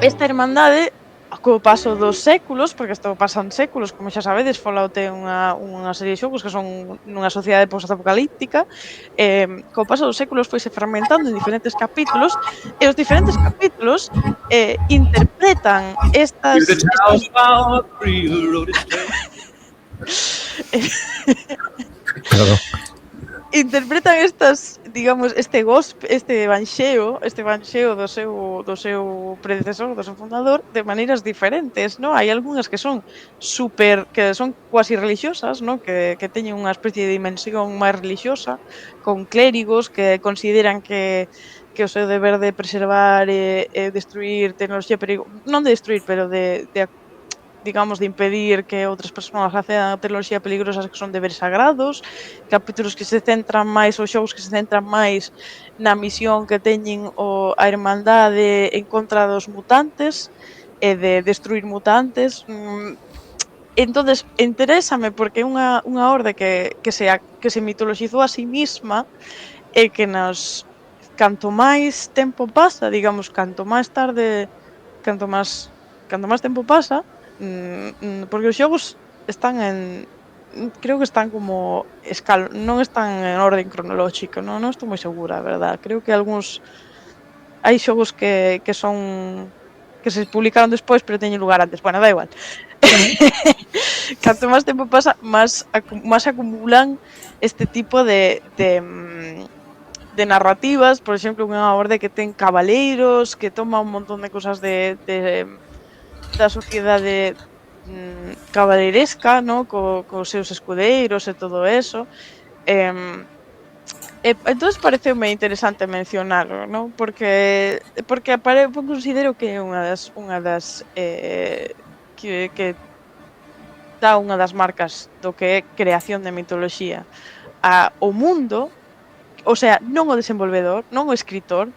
Esta irmandade, co paso dos séculos, porque isto pasan séculos, como xa sabedes, Fallout ten unha serie de xogos que son nunha sociedade post-apocalíptica, co paso dos séculos foise fragmentando en diferentes capítulos, e os diferentes capítulos interpretan estas Claro. interpretan estas, digamos, este evanxeo do seu predecesor, do seu fundador, de maneiras diferentes, non? Hai algunhas que son cuasi religiosas, non? Que teñen unha especie de dimensión máis religiosa, con clérigos que consideran que o seu deber de preservar e destruir tecnoloxía non de destruir, pero digamos, de impedir que outras persoas accedan a tecnoloxía peligrosas que son deberes sagrados, capítulos que se centran máis, ou xogos que se centran máis na misión que teñen a Irmandade en contra dos mutantes e de destruir mutantes. Entonces, interésame porque é unha orde que se mitoloxizou a sí misma e que canto máis tempo pasa, digamos, canto máis tempo pasa, porque os xogos están creo que están como non están en orden cronolóxico, non estou moi segura, a verdad. Creo que hai xogos que se publicaron despois, pero teñen lugar antes. Bueno, da igual. Canto máis tempo pasa, máis acumulan este tipo de narrativas. Por exemplo, unha orde que ten cabaleiros, que toma un montón de cosas da sociedade cabaleiresca, no? Cos seus escudeiros e todo eso. Entonces pareceume interesante mencionarlo, no? Porque considero que é unha das que dá unha das marcas do que é creación de mitoloxía ao mundo, o sea, non o desenvolvedor, non o escritor,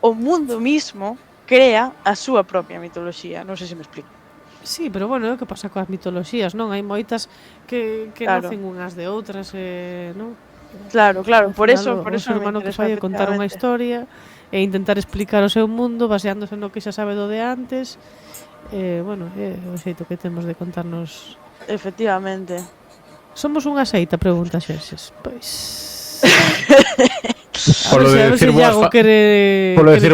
o mundo mismo crea a súa propia mitoloxía. Non sei se me explico. Sí, pero bueno, é o que pasa coas mitoloxías, non? Hai moitas que Claro. nacen unhas de outras, non? Claro, por eso o ser humano que fai é contar unha historia e intentar explicar o seu mundo baseándose no que xa sabe do de antes. Bueno, é o xeito que temos de contarnos. Efectivamente. Somos unha seita, pregunta Xerxes. Pois Polo de decir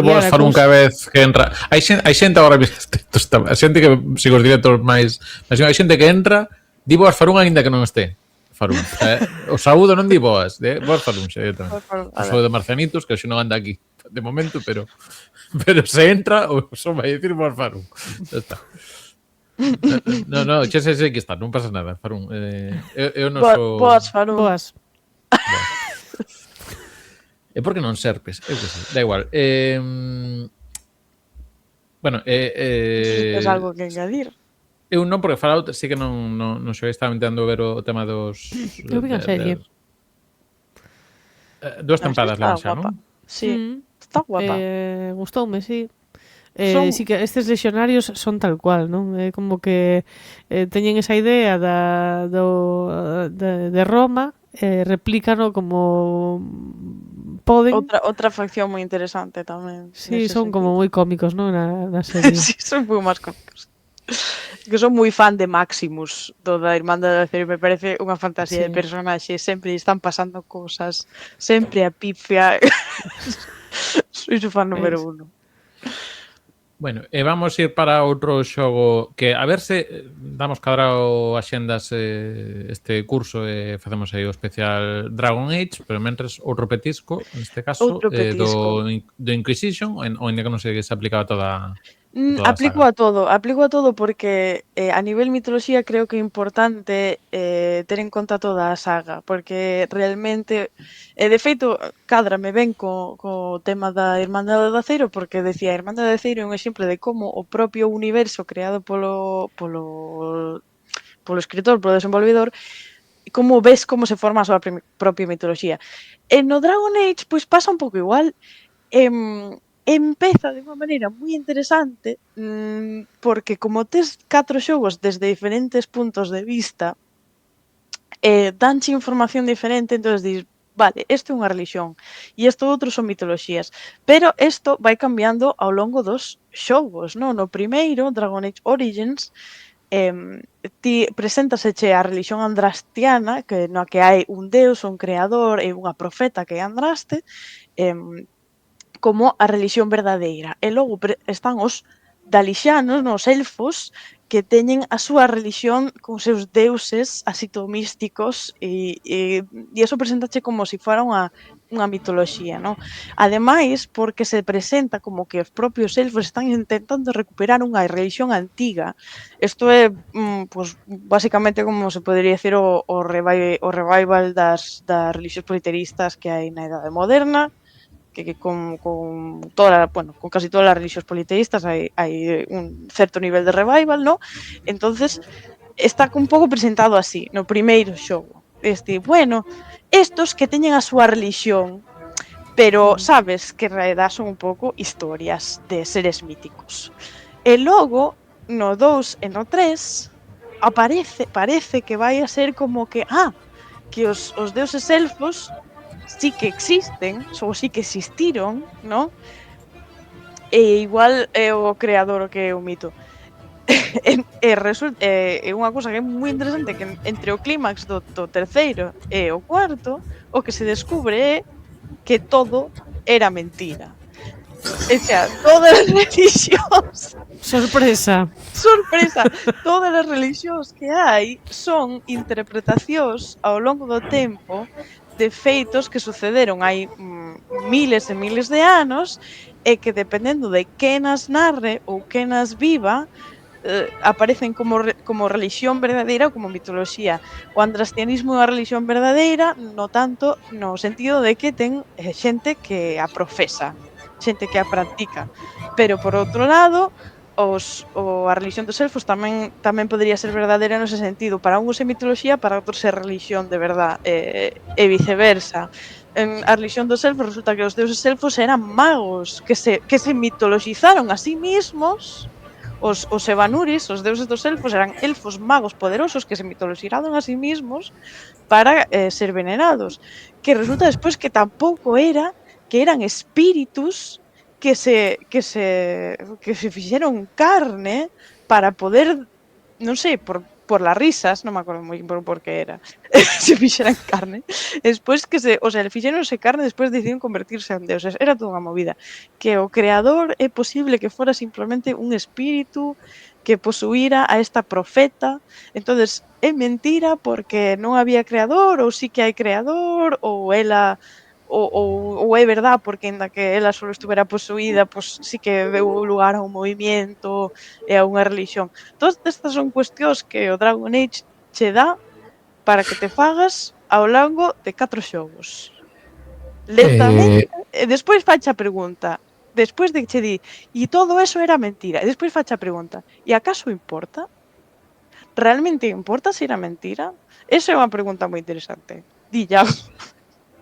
boas Farun cada vez que entra. Hai xente agora a xente que sigo os directos máis, hai xente que entra, di boas Farun aínda que non este Farun. O saúdo non di boas, boas Farun xa tamén. O saúdo de Marcianitos, que xe non anda aquí de momento, pero se entra o son vai dicir boas Farun. Xa está. No, xa sei que está, non pasa nada, Farun. Eu non sou boas Farun. Boas. E por que non serpes? Eu que sei, da igual. Bueno, Tes algo que engadir? Eu non, porque Fallout sí que non xoguei, estaba intentando ver o tema dos... Eu vi a serie. 2 tempadas levan xa, non? Sí, está guapa. Gustoume, sí. Sí que estes lexionarios son tal cual, non? É como que teñen esa idea de Roma, replícano como poden. Outra facción moi interesante tamén. Sí, son como moi cómicos, non? Na serie. Sí, son moi máis cómicos. Que son moi fan de Maximus, do da Irmandade do Acero, me parece unha fantasía de Sí. personaxe, sempre están pasando cousas, sempre a pifia. Soy su fan número 1. Bueno, e vamos ir para outro xogo que a ver se damos cadrado axendas este curso e facemos aí o especial Dragon Age, pero mentres outro petisco, neste caso, Outro petisco. do Inquisition, onde que non sei que se aplicaba toda a Aplico saga. a todo porque a nivel mitoloxía creo que é importante ter en conta toda a saga, porque realmente, de feito, cádrame ben co tema da Irmandade do Aceiro, porque decía, a Irmandade do Aceiro é un exemplo de como o propio universo creado polo escritor, polo desenvolvedor, como ves como se forma a súa propia mitoloxía. E no Dragon Age, pois pasa un pouco igual. Empeza de unha maneira moi interesante porque como tes 4 xogos desde diferentes puntos de vista danche información diferente, entonces dis, vale, isto é unha religión e isto outro son mitoloxías, pero isto vai cambiando ao longo dos xogos, non? No primeiro, Dragon Age Origins, ti preséntaseche a religión andrastiana, que no que hai un deus, un creador e unha profeta que é Andraste, como a religión verdadeira. E logo están os dalixanos, os elfos, que teñen a súa religión con seus deuses así todo místicos e iso presentache como se fora unha mitoloxía, non? Ademais, porque se presenta como que os propios elfos están intentando recuperar unha religión antiga. Isto é, pues, basicamente como se podería decir o revival das religións politeístas que hai na Idade Moderna, que con casi todas as religións politeístas hai un certo nivel de revival, ¿no? Entonces, está un pouco presentado así, no primeiro xogo. Bueno, estos que teñen a súa religión, pero sabes que en realidad son un pouco historias de seres míticos. E logo, no 2 e no 3, parece que vai a ser como que, que os deuses elfos sí que existen, ou sí que existiron, non? E igual é o creador o que é o mito. Resulta, é unha cousa que é moi interesante, que entre o clímax do terceiro e o cuarto, o que se descubre é que todo era mentira. O sea, todas as religións... Sorpresa. Sorpresa! Todas as religións que hai son interpretacións ao longo do tempo de feitos que sucederon hai miles e miles de anos e que dependendo de que nas narre ou que nas viva aparecen como religión verdadeira ou como mitoloxía. O andrastianismo é unha religión verdadeira, no tanto no sentido de que ten xente que a profesa, xente que a practica. Pero por outro lado, a religión dos elfos tamén podería ser verdadeira nese sentido. Para uns é mitoloxía, para outros é religión de verdad, e viceversa. A religión dos elfos resulta que os deuses elfos eran magos que se mitoloxizaron a sí mismos. Os Evanuris, os deuses dos elfos, eran elfos magos poderosos que se mitoloxizaron a sí mismos para ser venerados. Que resulta despois que tampouco que eran espíritus que se fixeron carne para poder, non sei, por las risas, non me acordo moi por que era, se fixeran carne. Despois fixeronse carne, despois decidieron convertirse en deuses. Era toda unha movida. Que o creador é posible que fora simplemente un espírito que posuíra a esta profeta. Entonces, é mentira porque non había creador, ou sí que hai creador, ou ela... ou é verdad porque ainda que ela só estuvera posuída, pois sí que deu lugar a un movimiento e a unha religión. Todas estas son cuestións que o Dragon Age che dá para que te fagas ao longo de 4 xogos. Lentamente, e despois facha a pregunta, despois de que che di, e todo eso era mentira, e despois facha a pregunta, e acaso importa? Realmente importa se era mentira? Esa é unha pregunta moi interesante. Di, ya.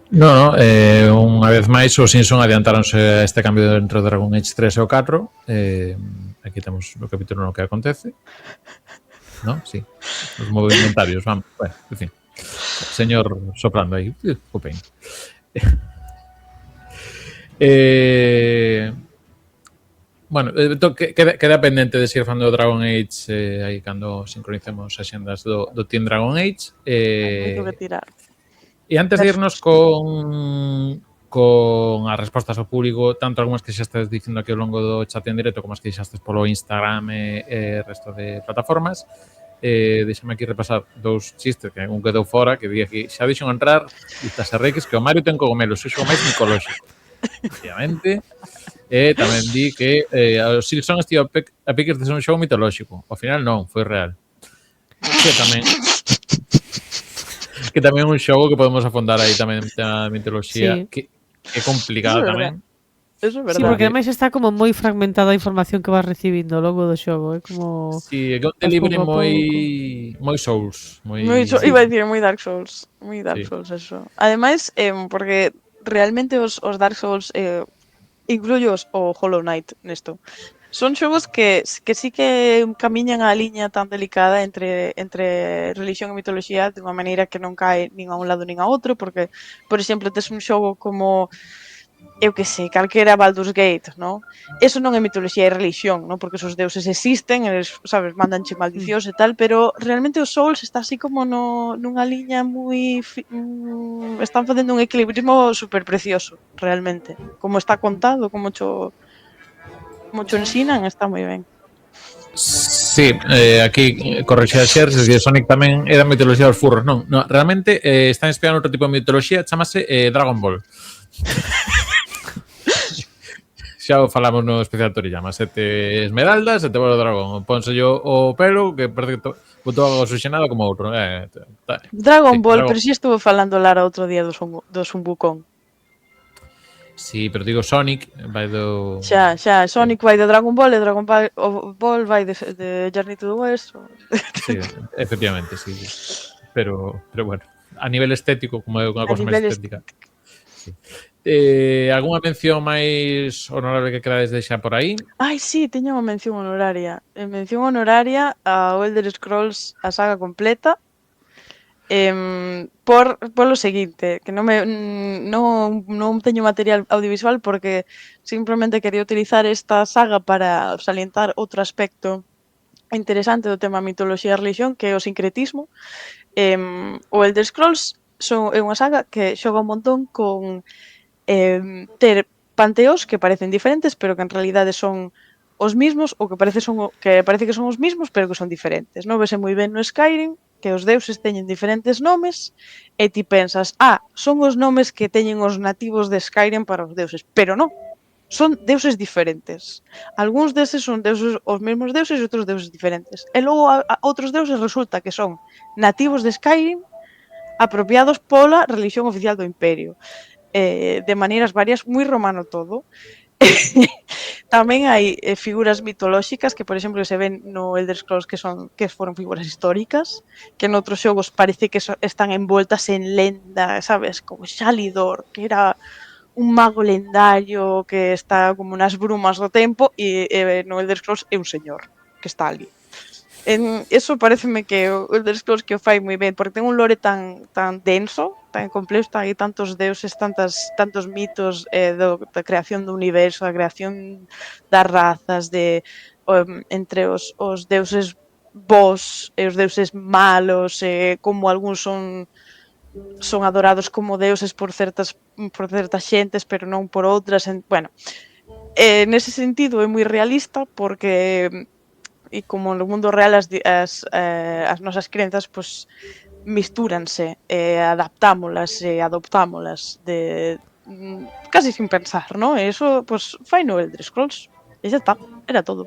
No, unha vez máis os Simpson adiantaronse a este cambio entre o Dragon Age 3 e o 4. Aquí temos o capítulo no que acontece. No? Sí. Os movimentarios, vamos. Bueno, en fin. Señor soprando aí. Copén. Bueno, queda pendente de seguir falando do Dragon Age aí cando sincronicemos as xendas do Team Dragon Age. Moito que tirar. E antes de irnos con as respostas ao público, tanto algunhas que xa estás dicindo aquí ao longo do chat en directo como as que xastes polo Instagram e resto de plataformas, deixame aquí repasar dous chistes que un quedou fora, que di aquí, xa dixen entrar Vistas e Reques que o Mario ten cogomelos, iso máis micolóxico. Obviamente. E tamén di que os Silson estivo a piques de ser un xogo mitolóxico. Ao final non, foi real. Que tamén é un xogo que podemos afondar aí tamén na mitoloxía, que é complicado tamén. Eso é verdade. Sí, porque ademais está como moi fragmentada a información que vas recibindo ao longo do xogo, é como sí, é que un delivery moi Souls, iba a dicir moi Dark Souls, eso. Ademais, porque realmente os Dark Souls incluyo o Hollow Knight nesto. Son xogos que sí que camiñan a liña tan delicada entre religión e mitoloxía de unha maneira que non cae nin a un lado nin a outro, porque, por exemplo, tes un xogo como eu que sei, calquera Baldur's Gate, ¿no? Eso non é mitoloxía e religión, ¿no? Porque esos deuses existen, eles, sabes, mandanche maldicións e tal, pero realmente o Souls está así como nunha liña moi están facendo un equilibrismo super precioso, realmente. Como está contado, como cho ensinan, está moi ben. Sí, aquí correxía a Xers, que Sonic tamén é da mitoloxía dos furros. Non, realmente están inspirando outro tipo de mitoloxía, chamase Dragon Ball. Xa o falamos no especial Toriyama, 7 esmeraldas, 7 bolas de dragón. Pónselle o pelo, que parece que botou algo oxigenado como outro. Dragon Ball, pero si estuvo falando Lara outro día do Sumbucón. Sí, pero digo Sonic vai do... Xa, Sonic vai do Dragon Ball e Dragon Ball vai de Journey to the West. Sí, efectivamente, sí. Pero bueno, a nivel estético, como é unha cosa máis estética. Sí. Algunha mención máis honorable que querades deixar por aí? Ai, sí, teño unha mención honoraria. Mención honoraria ao Elder Scrolls a saga completa. Por lo seguinte, que non teño material audiovisual porque simplemente quería utilizar esta saga para salientar outro aspecto interesante do tema mitoloxía e religión, que é o sincretismo. O Elder Scrolls é unha saga que xoga un montón con ter panteós que parecen diferentes, pero que en realidade son os mismos, ou que parece que son os mismos, pero que son diferentes. Non vese moi ben no Skyrim, que os deuses teñen diferentes nomes, e ti pensas, son os nomes que teñen os nativos de Skyrim para os deuses, pero non, son deuses diferentes. Algúns deses son deuses, os mesmos deuses e outros deuses diferentes. E logo outros deuses resulta que son nativos de Skyrim apropiados pola religión oficial do Imperio. De maneiras varias, moi romano todo. Tamén hai figuras mitolóxicas que, por exemplo, se ven no Elder Scrolls que foron figuras históricas, que en outros xogos parece que están envoltas en lenda, sabes, como Xalidor, que era un mago lendario que está como nas brumas do tempo, e no Elder Scrolls é un señor que está ali. Eso pareceme que o Elder Scrolls que o fai moi ben, porque ten un lore tan denso, tan complexo, hai tantos deuses, tantos mitos da creación do universo, da creación das razas, entre os deuses bos e os deuses malos, como algúns son adorados como deuses por certas xentes, pero non por outras. Bueno, nese sentido é moi realista, porque e como no mundo real as nosas crenzas pois mistúranse, adaptámolas e adoptámolas casi sin pensar, ¿no? E iso pois fai no Elder Scrolls. E xa está, era todo.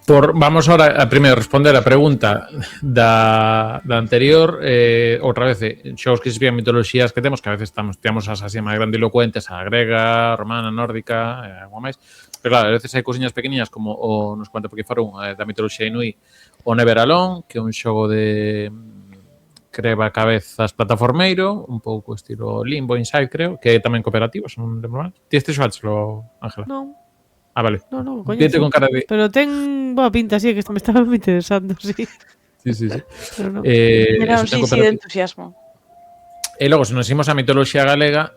Vamos ahora a primeiro responder a pregunta da anterior, outra vez, xogos que se vían mitoloxías que temos, que a veces temos as así máis grandilocuentes, a grega, a romana, a nórdica, algo máis, pero claro, a veces hai cousiñas pequeniñas como nos conta porque foron da mitoloxía inui, o Neveralone, que é un xogo de creba cabezas plataformeiro, un pouco estilo Limbo Inside, creo, que é tamén cooperativo, son de normal. Ti este xogaxelo, Ángela? Non. Vale. No, coño. Con cara de... Pero ten boa pinta, sí, que me estaba moi interesando, sí. Sí. Era un sí de entusiasmo. E logo, se nos imos a mitoloxía galega,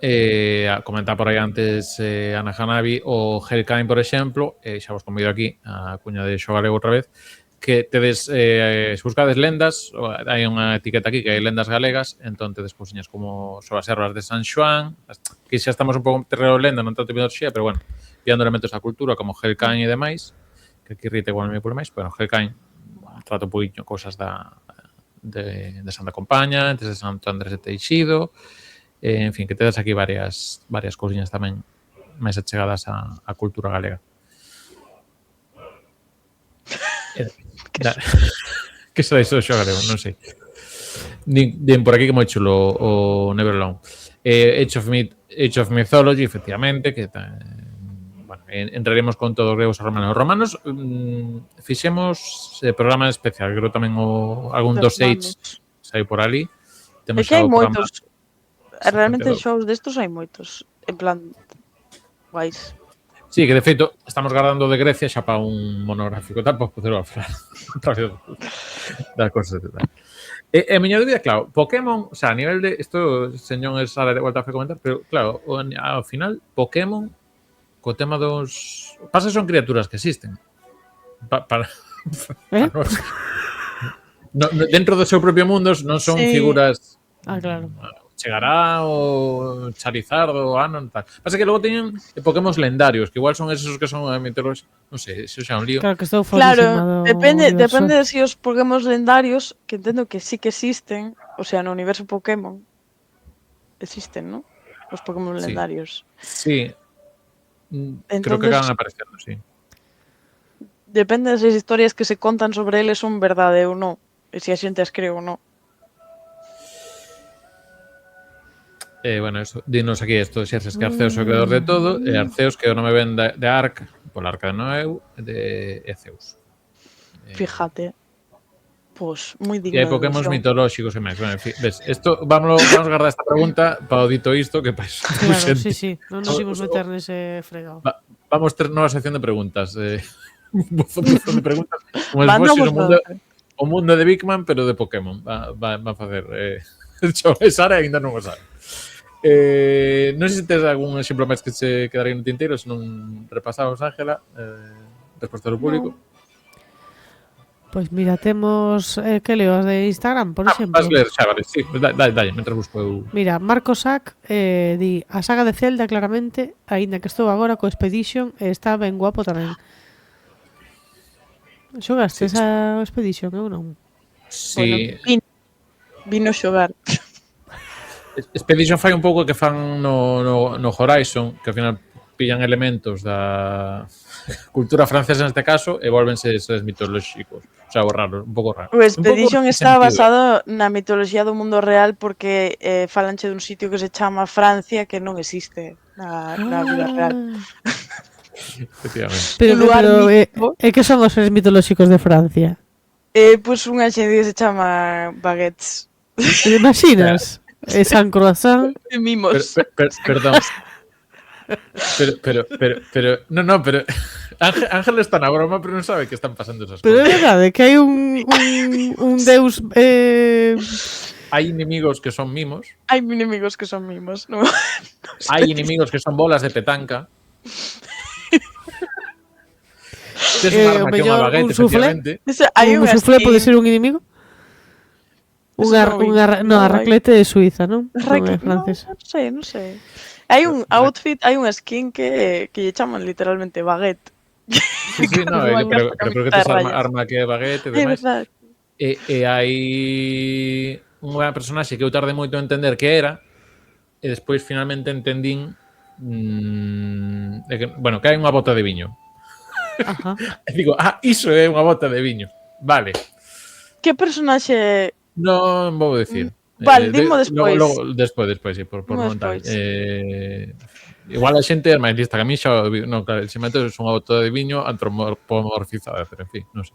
comentaba por aí antes Ana Hanabi, o Helcaim, por exemplo, xa vos convido aquí a cuña de Xo Galego outra vez, que tedes, se buscades lendas, hai unha etiqueta aquí que hai lendas galegas, entón tedes cousiñas como sobre as ervas de San Xoán, que xa estamos un pouco en terreno de lenda, non tanto mitoloxía, pero bueno, pillando elementos da cultura como Helcaim e demais, que aquí rite igual me por máis, pero Helcaim trata un poquinho cousas de Santa Compaña, antes de Santo Andrés de Teixido, en fin, que tedes aquí varias cousiñas tamén máis achegadas á cultura galega. Que será iso do Xo Galego? Non sei. Din por aquí que moi chulo o Neverlong. Age of Mythology, efectivamente, que bueno, entraremos con todos os gregos e romanos. Os romanos fixemos programa especial, creo tamén algún dos Age saiu por ali. É que hai moitos. Realmente shows destos hai moitos. En plan, guais. Sí, que de feito estamos guardando de Grecia xa para un monográfico, tal, pois poderlo falar das cosas de tal. E a miña dúbida, claro, Pokémon, o sea, a nivel de isto, señor Sara de volta a comentar, pero claro, ao final Pokémon co tema dos pasa son criaturas que existen. Para dentro do seu propio mundo non son figuras. Claro. Chegará o Charizard o Anon, tal. Pasa que logo teñen Pokémon lendarios, que igual son esos que son a mitoloxía, non sei, eso xa é un lío. Claro, que estou claro, depende de si os Pokémon lendarios, que entendo que sí que existen, o sea, no universo Pokémon existen, ¿no? Os Pokémon lendarios. Sí. Entonces, creo que acaban aparecendo, sí. Depende das historias que se contan sobre eles son verdade ou non, e se a xente as cree ou non. Bueno, eso, dinos aquí esto, Xerxes, que Arceus é o creador de todo, e Arceus que o nome ven de Arc, pola Arca de Noé, de Zeus. Fíjate. Pues moi digno. E hai Pokémon mitolóxicos e máis. Bueno, en fin, ves, esto, vamos guardar esta pregunta para o dito isto, que para iso. Claro, sí. Non nos imos meter nese fregado. Vamos ter nova sección de preguntas. Buzón de preguntas. Como despois o mundo de Big Man, pero de Pokémon. Va a facer... Sara ainda non o sabe. Non sei se tens algún exemplo máis que se quedaría no tinteiro, se non repasamos, Ángela, resposta do público. Pois mira, temos que leo as de Instagram, por exemplo. Vas ler, xa, vale, sí, dalle, mentre busco eu. Mira, Marco Sack di a saga de Zelda claramente, aínda que estou agora co Expedition e está ben guapo tamén. Xogaste esa Expedition, eu non? Sí. Bueno, vino xogar. Expedition fai un pouco que fan no Horizon, que ao final pillan elementos da cultura francesa neste caso e volvense eses mitolóxicos. O sea, raro, un pouco raro. O Expedition está basado na mitoloxía do mundo real porque falanche dun sitio que se chama Francia que non existe na vida real. Efectivamente. Pero que son os seres mitolóxicos de Francia? Pois unha xente que se chama Baguettes. Te imaginas? San Croissant. Mimos. Perdón. Pero no, pero Ángel está na broma, pero non sabe que están pasando esas pero cosas. Pero é verdade que hai un deus hai inimigos que son mimos. Hai inimigos que son mimos, non? Hai inimigos que son bolas de petanca. Tes un arma que é unha baguette, efectivamente. Un soufflé pode ser un inimigo? A raclette de Suiza, non? Non é francesa. Non sei. Hai un outfit, hai unha skin que lle chaman literalmente baguette. Sí, no, pero creo que tes arma que é baguette e demais. E hai unha personaxe que eu tardei moito en entender que era e despois finalmente entendín que hai unha bota de viño. Ajá. E digo, iso é unha bota de viño. Vale. Que personaxe... Non vou dicir. Vale, dimo despois. Despois, sí, por non tal. Igual a xente é máis lista que a mí xa... Non, claro, se metes unha bota de viño antropomorfizada, pero en fin, non sei.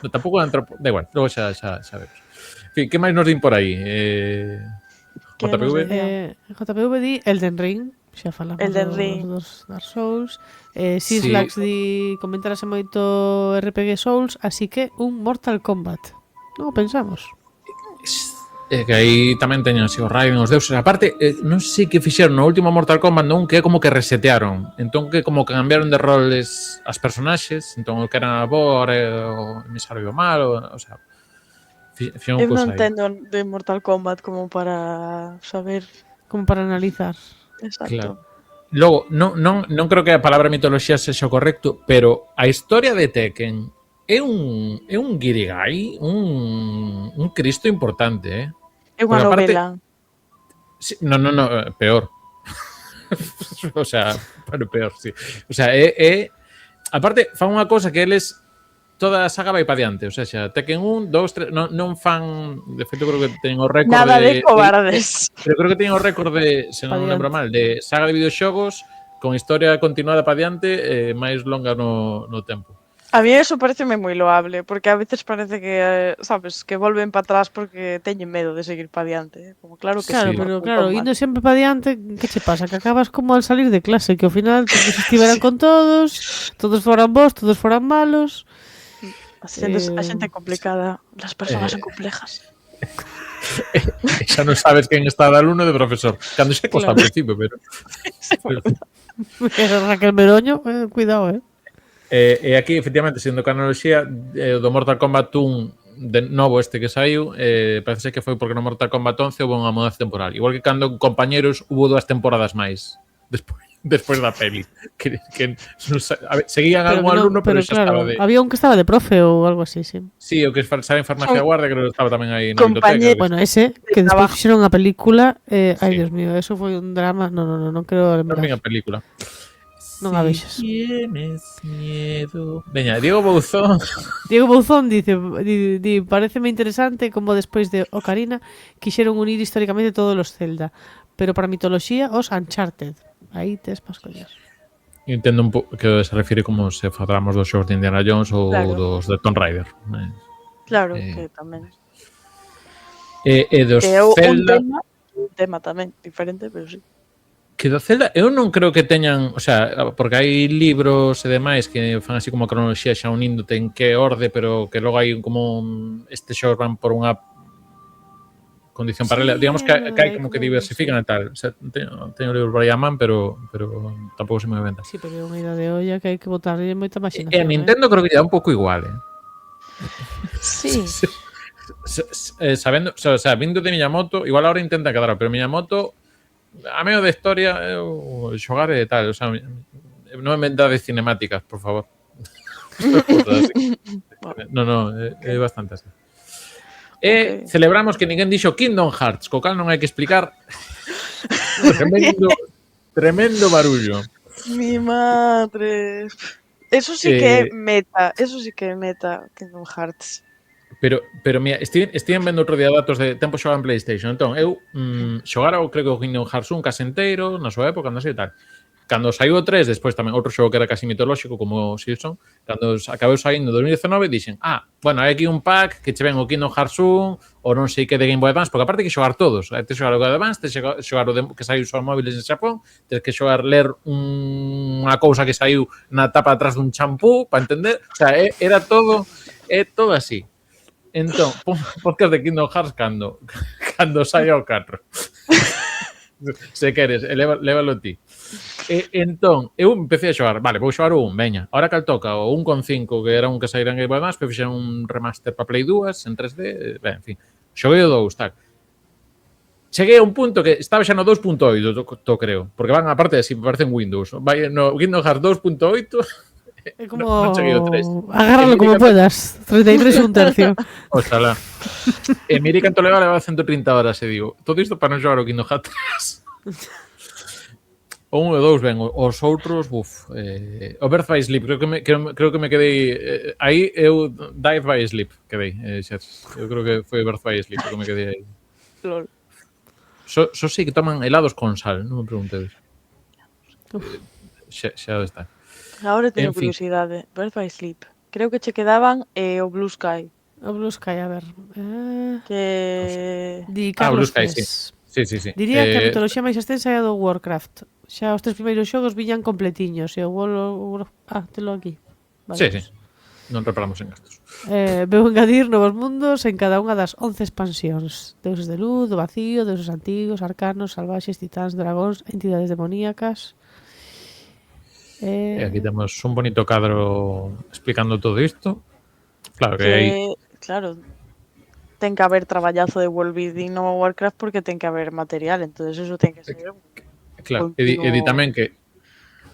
Tampouco da igual, logo xa vemos. En fin, que máis nos din por aí? JPV? JPV di Elden Ring. Xa falamos dos Dark Souls. Sislax di comentarase moito RPG Souls, así que un Mortal Kombat. Non o pensamos. Que aí tamén teñen así o Raiden, os deuses. Aparte, non sei que fixeron no último Mortal Kombat non, que é como que resetearon. Entón que como que cambiaron de roles as personaxes. Entón o que era a bo, ahora é o emisario malo. O sea, fixeron Eu cousa non aí. entendo de Mortal Kombat como para saber. Como para analizar. Exacto. Claro. Logo, non creo que a palabra mitoloxía sexa o correcto, pero a historia de Tekken é un guirigay, un Cristo importante, É unha Porque aparte- novela. Sí, no, peor. O sea, bueno, peor, sí. O sea, aparte, fan unha cosa que eles toda a saga vai pa diante, o sea, xa Tekken 1, 2, 3, non fan, de feito creo que teñen o récord Nada de cobardes. pero creo que teñen o récord de, se non Pa lembro mal, de saga de videoxogos con historia continuada pa diante, máis longa no tempo. A mí eso pareceme moi loable, porque a veces parece que, sabes, que volven para atrás porque teñen medo de seguir para diante. Como claro que Claro, sí. pero Mortal claro, Kombat. indo sempre para diante, que che pasa? Que acabas como al salir de clase, que ao final todos estiveran con todos foran bons, todos foran malos. A xente complicada, as persoas son complejas. Xa non sabes quen está de alumno e de profesor. Cando xa costa ao Claro. principio, pero Raquel Meroño, cuidado, E aquí, efectivamente, sendo cronoloxía do Mortal Kombat 1 de novo este que saiu, parece que foi porque no Mortal Kombat 11 houve unha mudanza temporal. Igual que cando compañeros hubo 2 temporadas máis despois da peli. Que a ver, seguían algún alumno, pero xa claro, estaba de... había un que estaba de profe ou algo así, sí. Sí, o que sabe en farmacia de guardia, creo que estaba tamén aí na Compañero. biblioteca. Bueno, ese, que despois trabajo. fixeron a película, ai, Sí. Dios mío, eso foi un drama, non quero Tamén a lembrar. película. Non a vexas. Tienes miedo. Veña, Diego Bouzón. Diego Bouzón dice, paréceme interesante como despois de Ocarina quixeron unir históricamente todos os Zelda, pero para mitoloxía os Uncharted. Aí tes pas collas. Entendo un pouco que se refire como se falamos dos xogos de Indiana Jones ou Claro. dos de Tomb Raider. Claro, Eh, que tamén. E dos Que é Zelda... un tema tamén diferente, pero sí. Que do Zelda, eu non creo que teñan, o sea, porque hai libros e demais que fan así como a cronoloxía xa uníndote en que orde, pero que logo hai como estes xogos van por unha condición paralela. Digamos que hai como que diversifican e tal. O sea, teño libros por aí a man, pero tampouco se me venta. Sí, pero é unha idea de olla que hai que botarlle moita E imaginación. a Nintendo creo que lle dá un pouco igual, Sí. Sabendo, o sea, vindo de Miyamoto, igual ahora intenta quedar, pero Miyamoto a medio de historia xogar e tal, o sea, non me dades cinemáticas, por favor. No, é bastante así. E Ok. celebramos que ninguén dixo Kingdom Hearts, co cal non hai que explicar tremendo barullo. Mi madre. Eso sí que é meta, Kingdom Hearts. Pero mira, Steven vendo outro día datos de tempo xogado en PlayStation. Entón, eu xogara o creo que o Kingdom Hearts 1 case inteiro, na súa época, non sei tal. Cando saiu o 3, despois tamén outro xogo que era casi mitolóxico como o Silson, cando acabou saindo en 2019, dixen, bueno, hai aquí un pack que che ven o Kingdom Hearts 1 ou non sei que de Game Boy Advance, porque aparte hai que xogar todos. Hai que xogar o Game Boy Advance, tes que xogar o que saiu só móviles en Xapón, tes que xogar ler unha cousa que saiu na tapa atrás dun champú, para entender. O sea, era todo así. Entón, podcast de Kingdom Hearts cando saia o 4. Se queres, lévalo ti. Entón, eu empecé a xogar, vale, vou xogar o 1, veña. Ahora cal toca o 1.5, que era un que saíra en Game Boy Advance, pero fixeron un remaster para Play 2 en 3D, ben, en fin. Xoguei o 2, tal. Cheguei a un punto que estaba xa no 2.8, creo, porque van aparte así, parecen Windows. Vai no Kingdom Hearts 2.8. É como non cheguei ao 3. agárralo como puedas. 33 un tercio. Oxalá. E mire canto leva 130 horas, e digo, todo isto para non xogar o Kingdom Hearts 3. O 1 e o 2 ben, os outros, o Birth by Sleep, creo que me quedei aí, eu Dive by Sleep quedei, eu creo que foi Birth by Sleep que me quedei aí. Lol. Só sei que toman helados con sal, non me preguntedes. Xa está. Agora teño En fin. curiosidade. Birth by Sleep. Creo que che quedaban o Blue Sky. O Blue Sky, a ver. Que... Di Blue Carlos Sky, Fes. Sí. Diría que a mitoloxía máis extensa é a do Warcraft. Xa os 3 primeiros xogos viñan completiños e o World of... telo aquí. Vale, Sí. pues. Non reparamos en gastos. Veu engadir novos mundos en cada unha das 11 expansións. Deuses de luz, do vacío, deuses antigos, arcanos, salvaxes, titáns, dragóns, entidades demoníacas. E aquí temos un bonito cadro explicando todo isto. Claro que hai... Claro, ten que haber traballazo de world building no Warcraft porque ten que haber material, entonces eso ten que ser Claro, e di tamén que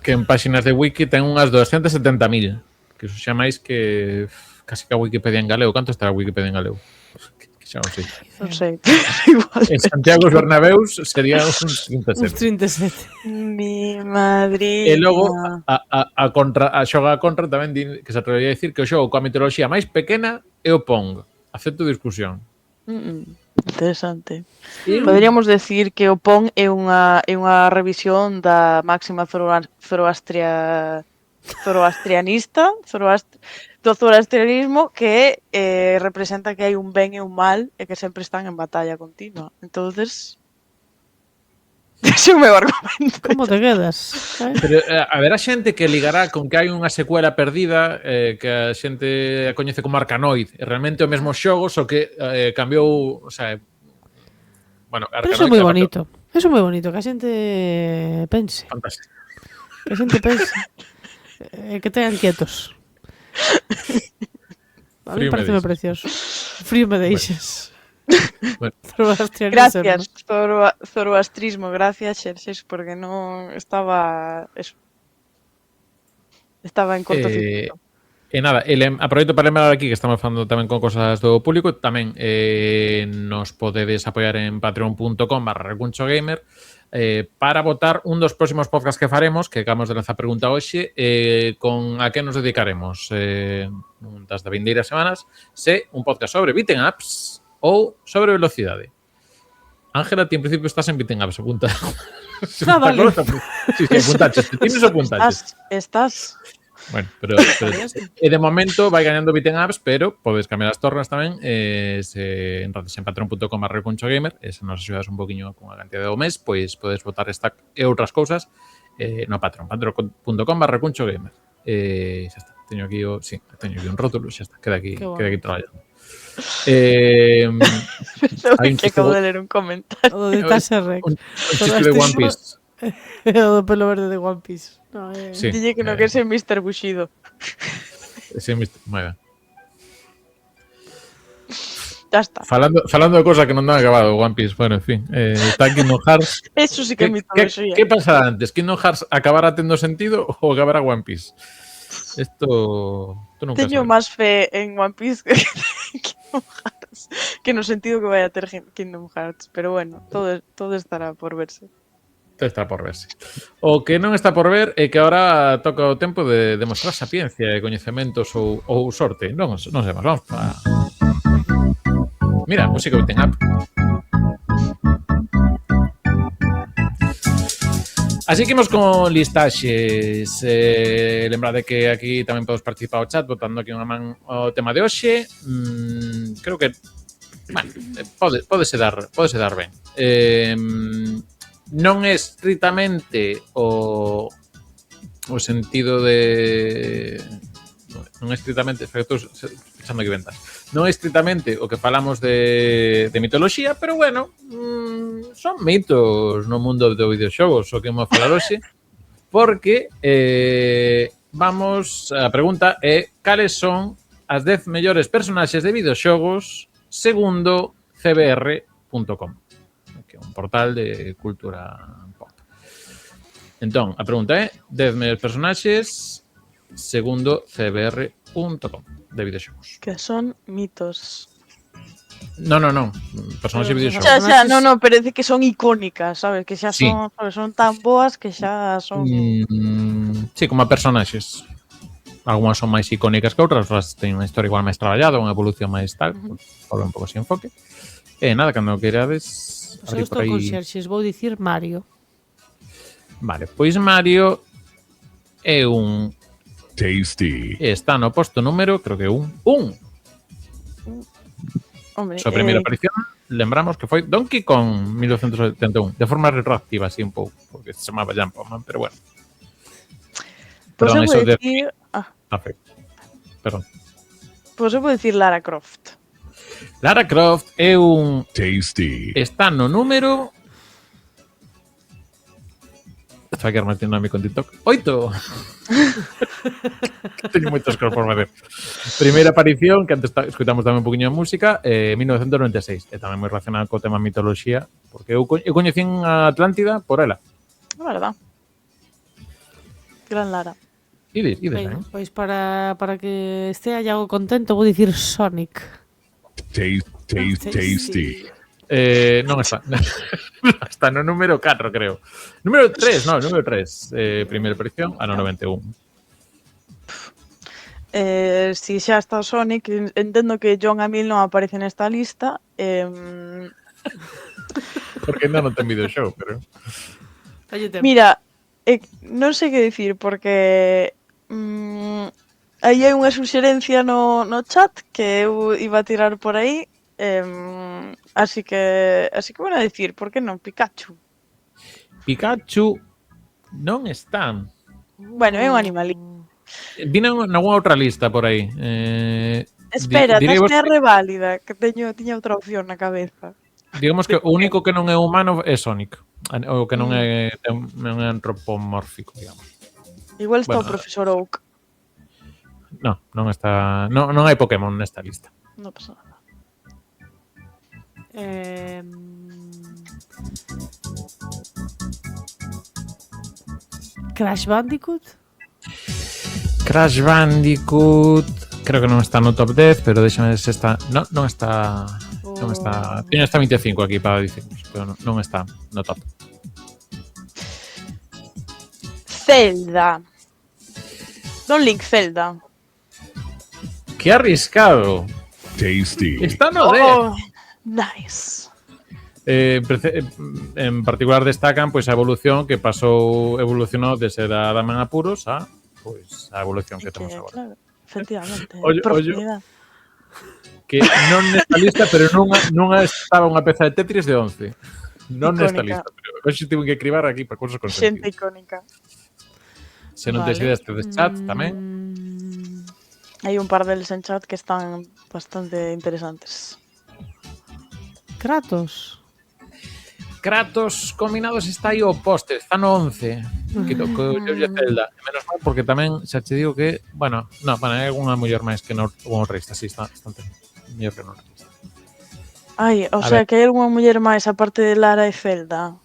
en páxinas de wiki ten unhas 270.000, que iso xa máis que casi que a Wikipedia en galego. Canto está a Wikipedia en galego? Que xa non sei. Non sei. Igual. En Santiago os Bernabéus sería uns 37. Uns 37. Mi madrina. E logo a xoga contra tamén di, que se atrevería a dicir que o xogo coa mitoloxía máis pequena é o Pong. Acepto discusión. Interesante. Poderíamos decir que o Pong é unha revisión da máxima zoroastrianista, do zoroastrianismo, que representa que hai un ben e un mal e que sempre están en batalla continua. Entonces, ese é o meu argumento. Como te quedas? Pero haberá xente que ligará con que hai unha secuela perdida que a xente a coñece como Arkanoid. E realmente o mesmo xogo, só que cambiou, o sea, bueno, Pero eso é moi bonito. Eso é moi bonito, que a xente pense. Fantástico. Que a xente pense. Que tean quietos. A mí pareceme precioso. Frío me deixes. Bueno. Gracias, zoroastrismo, gracias, Xerxes, porque non estaba eso. Estaba en cortocircuito. E nada, aproveito para lembrar aquí que estamos falando tamén con cosas do público. Tamén nos podedes apoiar en patreon.com/recunchogamer para votar un dos próximos podcasts que faremos, que acabamos de lanzar pregunta hoxe, con a que nos dedicaremos das de vindeiras semanas, se un podcast sobre beaten ups ou sobre velocidade. Ángela, ti en principio estás en beaten ups, apunta. Vale. Sí, apuntaches. Tienes apuntaches. Estás. Bueno, pero de momento vai gañando beaten ups, pero podes cambiar as tornas tamén se entrades en patreon.com/recunchogamer e se nos axudas un poquinho con a cantidade do mes, pois podes votar esta e outras cousas no Patreon, patreon.com/recunchogamer. Xa está, teño aquí un rótulo, xa está, queda aquí traballando. Hai que acabo de ler un comentario. O de Tasha Rex. Un chiste de One Piece. O do pelo verde de One Piece. No, sí, dille que no que ese Mr. Bushido. Ese moi ben. Ya está. Falando de cosas que non dan acabado One Piece, bueno, en fin, está Kingdom Hearts. Eso sí que é mitoloxía. ¿Qué pasará antes? ¿Kingdom Hearts acabará tendo sentido ou acabará One Piece? Esto tú nunca Teño sabes. máis fe en One Piece que en Kingdom Hearts, que no sentido que vaya a ter Kingdom Hearts, pero bueno, todo estará por verse. Está por verse. O que non está por ver é que agora toca o tempo de demostrar sapiencia e coñecementos ou sorte. Non sei máis, vamos para... Mira, música beaten up. Así que imos con listaxes. Lembrade que aquí tamén podes participar ao chat botando aquí unha man o tema de hoxe. Creo que bueno, podese dar ben. Non é estritamente o sentido de... Non é estritamente... Pensando que ventas. Non é estritamente o que falamos de mitoloxía, pero bueno, son mitos no mundo do videoxogos o que vamos a falar hoxe, porque a pregunta é cales son as 10 mellores personaxes de videoxogos segundo cbr.com, que é un portal de cultura pop. Entón, a pregunta é 10 mellores personaxes segundo cbr.com de videoxogos. Que son mitos. Non. Personaxes de videoxogos. Xa, non, pero é que son icónicas, sabes? Que xa Sí. son tan boas que xa son... Sí, como a personaxes. Algúnas son máis icónicas que outras, outras teñen unha historia igual máis traballada, unha evolución máis tal, volve un pouco así enfoque. E nada, cando querades... Eu estou con Xerxes, vou dicir Mario. Vale, pois Mario é un... Tasty. Está no posto número, creo que Hombre, Sua primeira aparición, lembramos que foi Donkey Kong 1971, de forma retroactiva, así un pouco, porque se chamaba Jumpman, pero bueno. Pues Perdón, eu eso vou de... decir... Perdón. Pois eu vou dicir Lara Croft. Lara Croft é un... Tasty. Está no número... Vai que Martín Nami con TikTok. 8! Teño moitas cosas por facer. Primeira aparición, que antes escoitamos tamén un poquinho de música, 1996. E tamén moi relacionada co tema mitoloxía, porque eu coñecín a Atlántida por ela. É verdad. Gran Lara. Ides, Ben, pois para que estea algo contento vou dicir Sonic. Tasty. Non está. Está no número 4, creo. Número 3, no, número 3. Primeira aparición, ano 91. Si xa está o Sonic, entendo que John Amil non aparece nesta lista. Porque non ten videoxow, pero... Mira, non sei que dicir, porque aí hai unha suxerencia no chat que eu iba a tirar por aí. Así que van a decir, por que non Pikachu? Pikachu non está. Bueno, é un animalito. Vina nalgúna outra lista por aí. Espera, direi esta é reválida, que tiña outra opción na cabeza. Digamos que o único que non é humano é Sonic. O que non é antropomórfico, digamos. Igual está Bueno, o profesor Oak. Non está... Non hai Pokémon nesta lista. Non pasa nada. Crash Bandicoot? Crash Bandicoot... Creo que non está no top 10, pero déxame ver se está... Non está... Non está... Teño hasta 25 aquí para dicirnos, pero non está no top. Zelda. Don Link Zelda. Que arriscado. Tasty. Está no 10. Nice. En particular destacan pois a evolución que evolucionou de ser a dama en apuros a pois a evolución que temos agora. Claro, efectivamente. Ollo, que non nesta lista, pero non estaba unha peza de Tetris de 11. Non nesta lista, pero hoxe tivo que cribar aquí para cousas con Xente sentido. icónica. Se non tes ideas de chat tamén. Hai un par deles en chat que están bastante interesantes. Kratos. Kratos combinados está aí o poste, está no 11. Que tocou yo Zelda. Menos mal, porque tamén xa te digo que, bueno, hai algunha muller máis que no reista, sí, está bastante mellor que no reista. Ai, o sea, que hai algunha muller máis aparte de Lara e Zelda.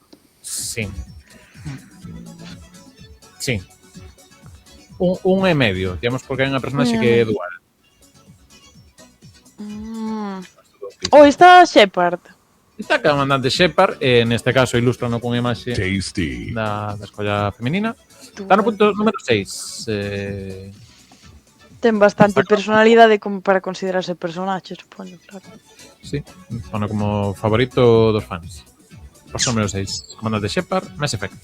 Sí. Sí. Un e medio, digamos, porque hai unha personaxe que é dual. Está Shepard. Está a comandante Shepard, neste caso ilustrano con imaxe Tasty. da escolla femenina. Está no punto número 6. Ten bastante personalidade como para considerarse personaxe, supoño, claro. Sí, bueno, como favorito dos fans. Paso número 6. Comandante Shepard, Mass Effect.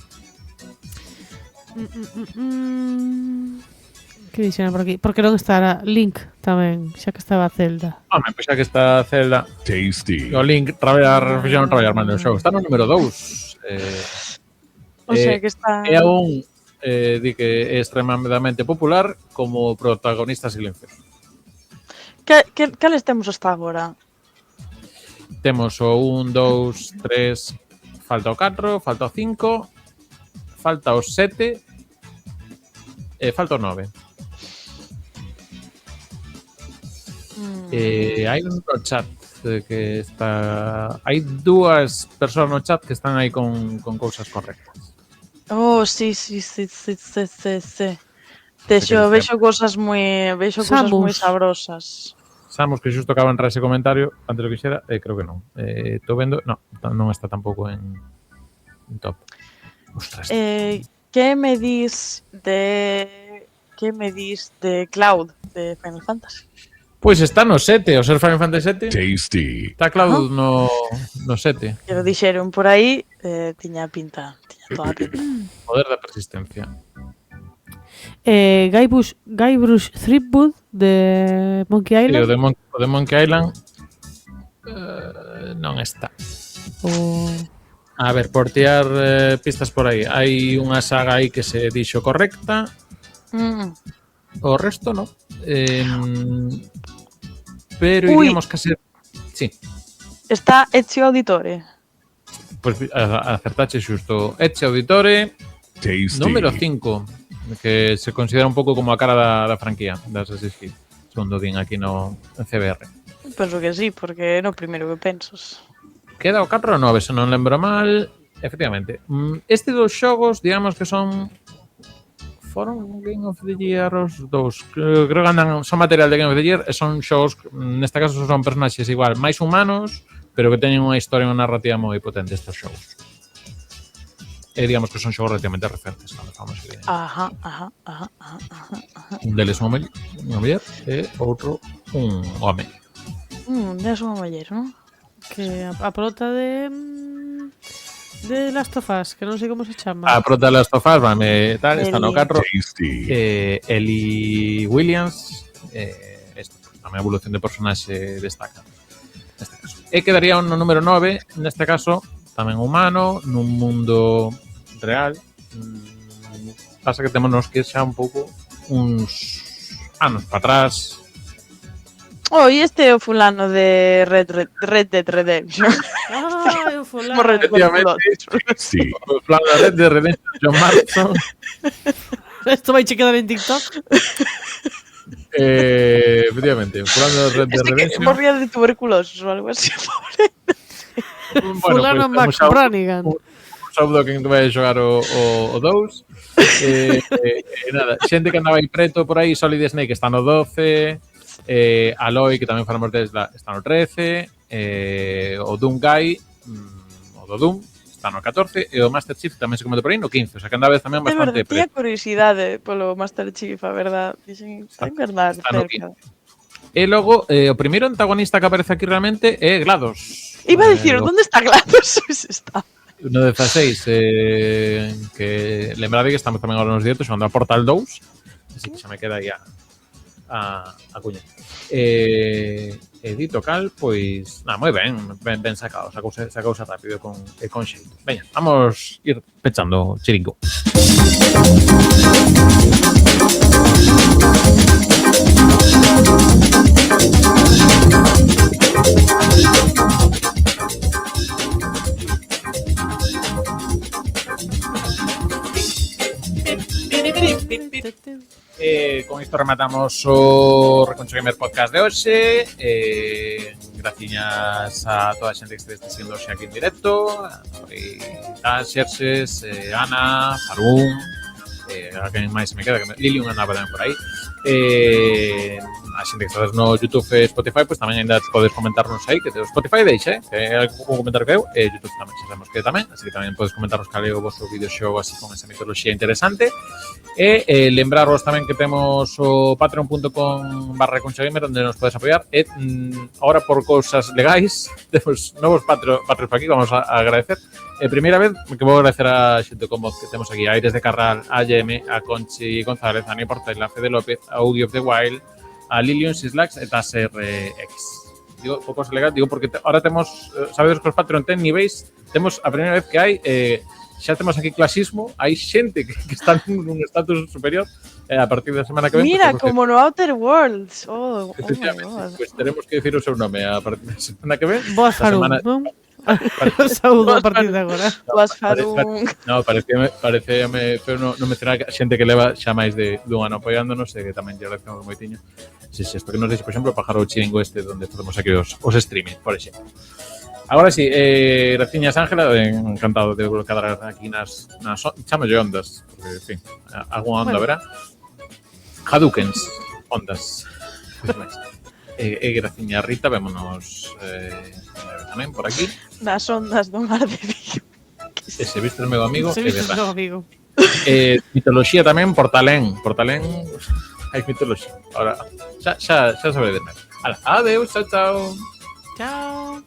Que dixeron por aquí? Porque non estará Link tamén, xa que estaba Zelda. Home, pois xa que está Zelda, Tasty. o Link fixeron traballar mal no show. Está no número 2. O sea, que está... É aún di que é extremadamente popular como protagonista silencioso. Cales temos hasta agora? Temos o 1, 2, 3, falta o 4, falta o 5, falta o 7 e falta o 9. Hai un no chat que está... Hai dúas persoas no chat que están aí con cousas correctas. Oh, sí. Vexo cosas moi sabrosas. Samus, que xusto acaba de entrar ese comentario antes do que xera, creo que non. Estou vendo, non está tampouco en top. Ostras. Que me dis de Cloud de Final Fantasy? Pois está no 7, o ser Final Fantasy 7. Tasty. Está Cloud no 7. Que lo dixeron por aí, tiña toda a pinta. Poder da persistencia. Guybrush Threepwood de Monkey Sí, Island. o de Monkey Island non está. A ver, portear pistas por aí. Hai unha saga aí que se dixo correcta. O resto non. pero iríamos que ser... Sí. Está Ezio Auditore. Pois acertache xusto. Ezio Auditore, Tasty. número 5, que se considera un pouco como a cara da franquía das Assassin's Creed, segundo din aquí no CBR. Penso que sí, porque é no primeiro que pensas. Queda o 4 ou 9, se non lembro mal. Efectivamente. Este dos xogos, digamos que son... Foron Game of the Year os dous. Creo que andan, son material de Game of the Year e son xogos, neste caso son personaxes igual, máis humanos, pero que teñen unha historia e unha narrativa moi potente estes xogos. E digamos que son xogos relativamente referentes cando falamos de... Ajá. Un deles unha muller e outro un home. Des unha muller, non? Que a pelota de Last of Us, que non sei como se chama. A prota de Last of Us, vame, tal, está no 4. Tasty. Ellie Williams, esto, a miña evolución de personaxe destaca. Neste caso. E quedaría no número 9, neste caso, tamén humano, nun mundo real. Pasa que temos que ir xa un pouco uns anos para atrás. Oh, e este é o fulano de Red Dead Redemption. Ah, eu fulano. Tasty. O plan da Red Dead Redemption, John Marston. Esto vai che quedar en TikTok. Efectivamente, fulano da Red Dead Este que Redemption. morría de tuberculosis ou algo así, pobre. Fulano pues, Max Brannigan. Un saúdo que vai xogar o 2. Nada, xente que andaba aí preto por aí, Solid Snake está no 12. Aloy, que tamén falamos desde está no 13. O Doom Guy, o do Doom, está no 14. E o Master Chief tamén se comete por aí no 15. O sea que andaba tamén De bastante verdade, tiña preto. curiosidade polo Master Chief, a verdad. Dixen, ten verdade Está no cerca. E logo, o primeiro antagonista que aparece aquí realmente é GLaDOS. Iba a dicir, onde está GLaDOS? Está. No 16, que lembrade que estamos tamén agora nos directos xogando a Portal 2, así que xa me queda aí a cuña. Dito cal, pois, moi ben sacado, sacouse rápido con xeito. Veña, vamos ir pechando chiringo. Con isto rematamos o Reconcho Gamer Podcast de hoxe. Graciñas a toda a xente que esteste seguindo hoxe aquí en directo. Xerxes, Ana, Farún, a quen máis se me queda, que Lilium andaba tamén por aí. A xente que estades no YouTube e Spotify, pois tamén ainda podes comentarnos aí, que o Spotify deixa, que é un comentario que eu, e YouTube tamén, xa sabemos que tamén, así que tamén podes comentarnos cal é o vosso videoxogo así con esa mitoloxía interesante. E lembraros tamén que temos o patreon.com/reconchagamer onde nos podes apoiar e ahora por cousas legais temos novos patrons por aquí, vamos a agradecer. Primeira vez que vou agradecer a xente como que temos aquí, a Aires de Carral, a Yeme, a Conchi González, a Ani Portela, a Fede López, a Audio of the Wild, a Lilium Sislax e Taser X. Digo, poucos legais, digo porque ahora temos, sabedes que os Patreon ten niveis, temos a primeira vez que hai xa temos aquí clasismo, hai xente que está nun estatus superior a partir da semana que ven. Mira, como no Outer Worlds. Oh my God. Pues tenemos que decir o seu nome a partir da semana que ven. Boas Farún, non? Saúdo a partir de agora. Boas Farún. No, pareceme feo non mencionar a xente que leva xa máis dun ano apoiándonos e que tamén lle agradecemos moitiño. Si, isto que nos deixe, por exemplo, o pájaro chiringo este donde facemos aquí os streaming, por exemplo. Agora sí, graciñas Ángela, encantado de quedar aquí nas chamo de ondas, porque, en fin, algunha onda, verá? Hadoukens, ondas. Graciña Rita, vémonos tamén por aquí. Nas ondas do mar de Vigo. Ese viste o meu amigo. Ese viste o meu amigo. Mitoloxía tamén, Portalén, hai mitoloxía. Ahora, xa sabedes máis. Adeus, chao. Chao.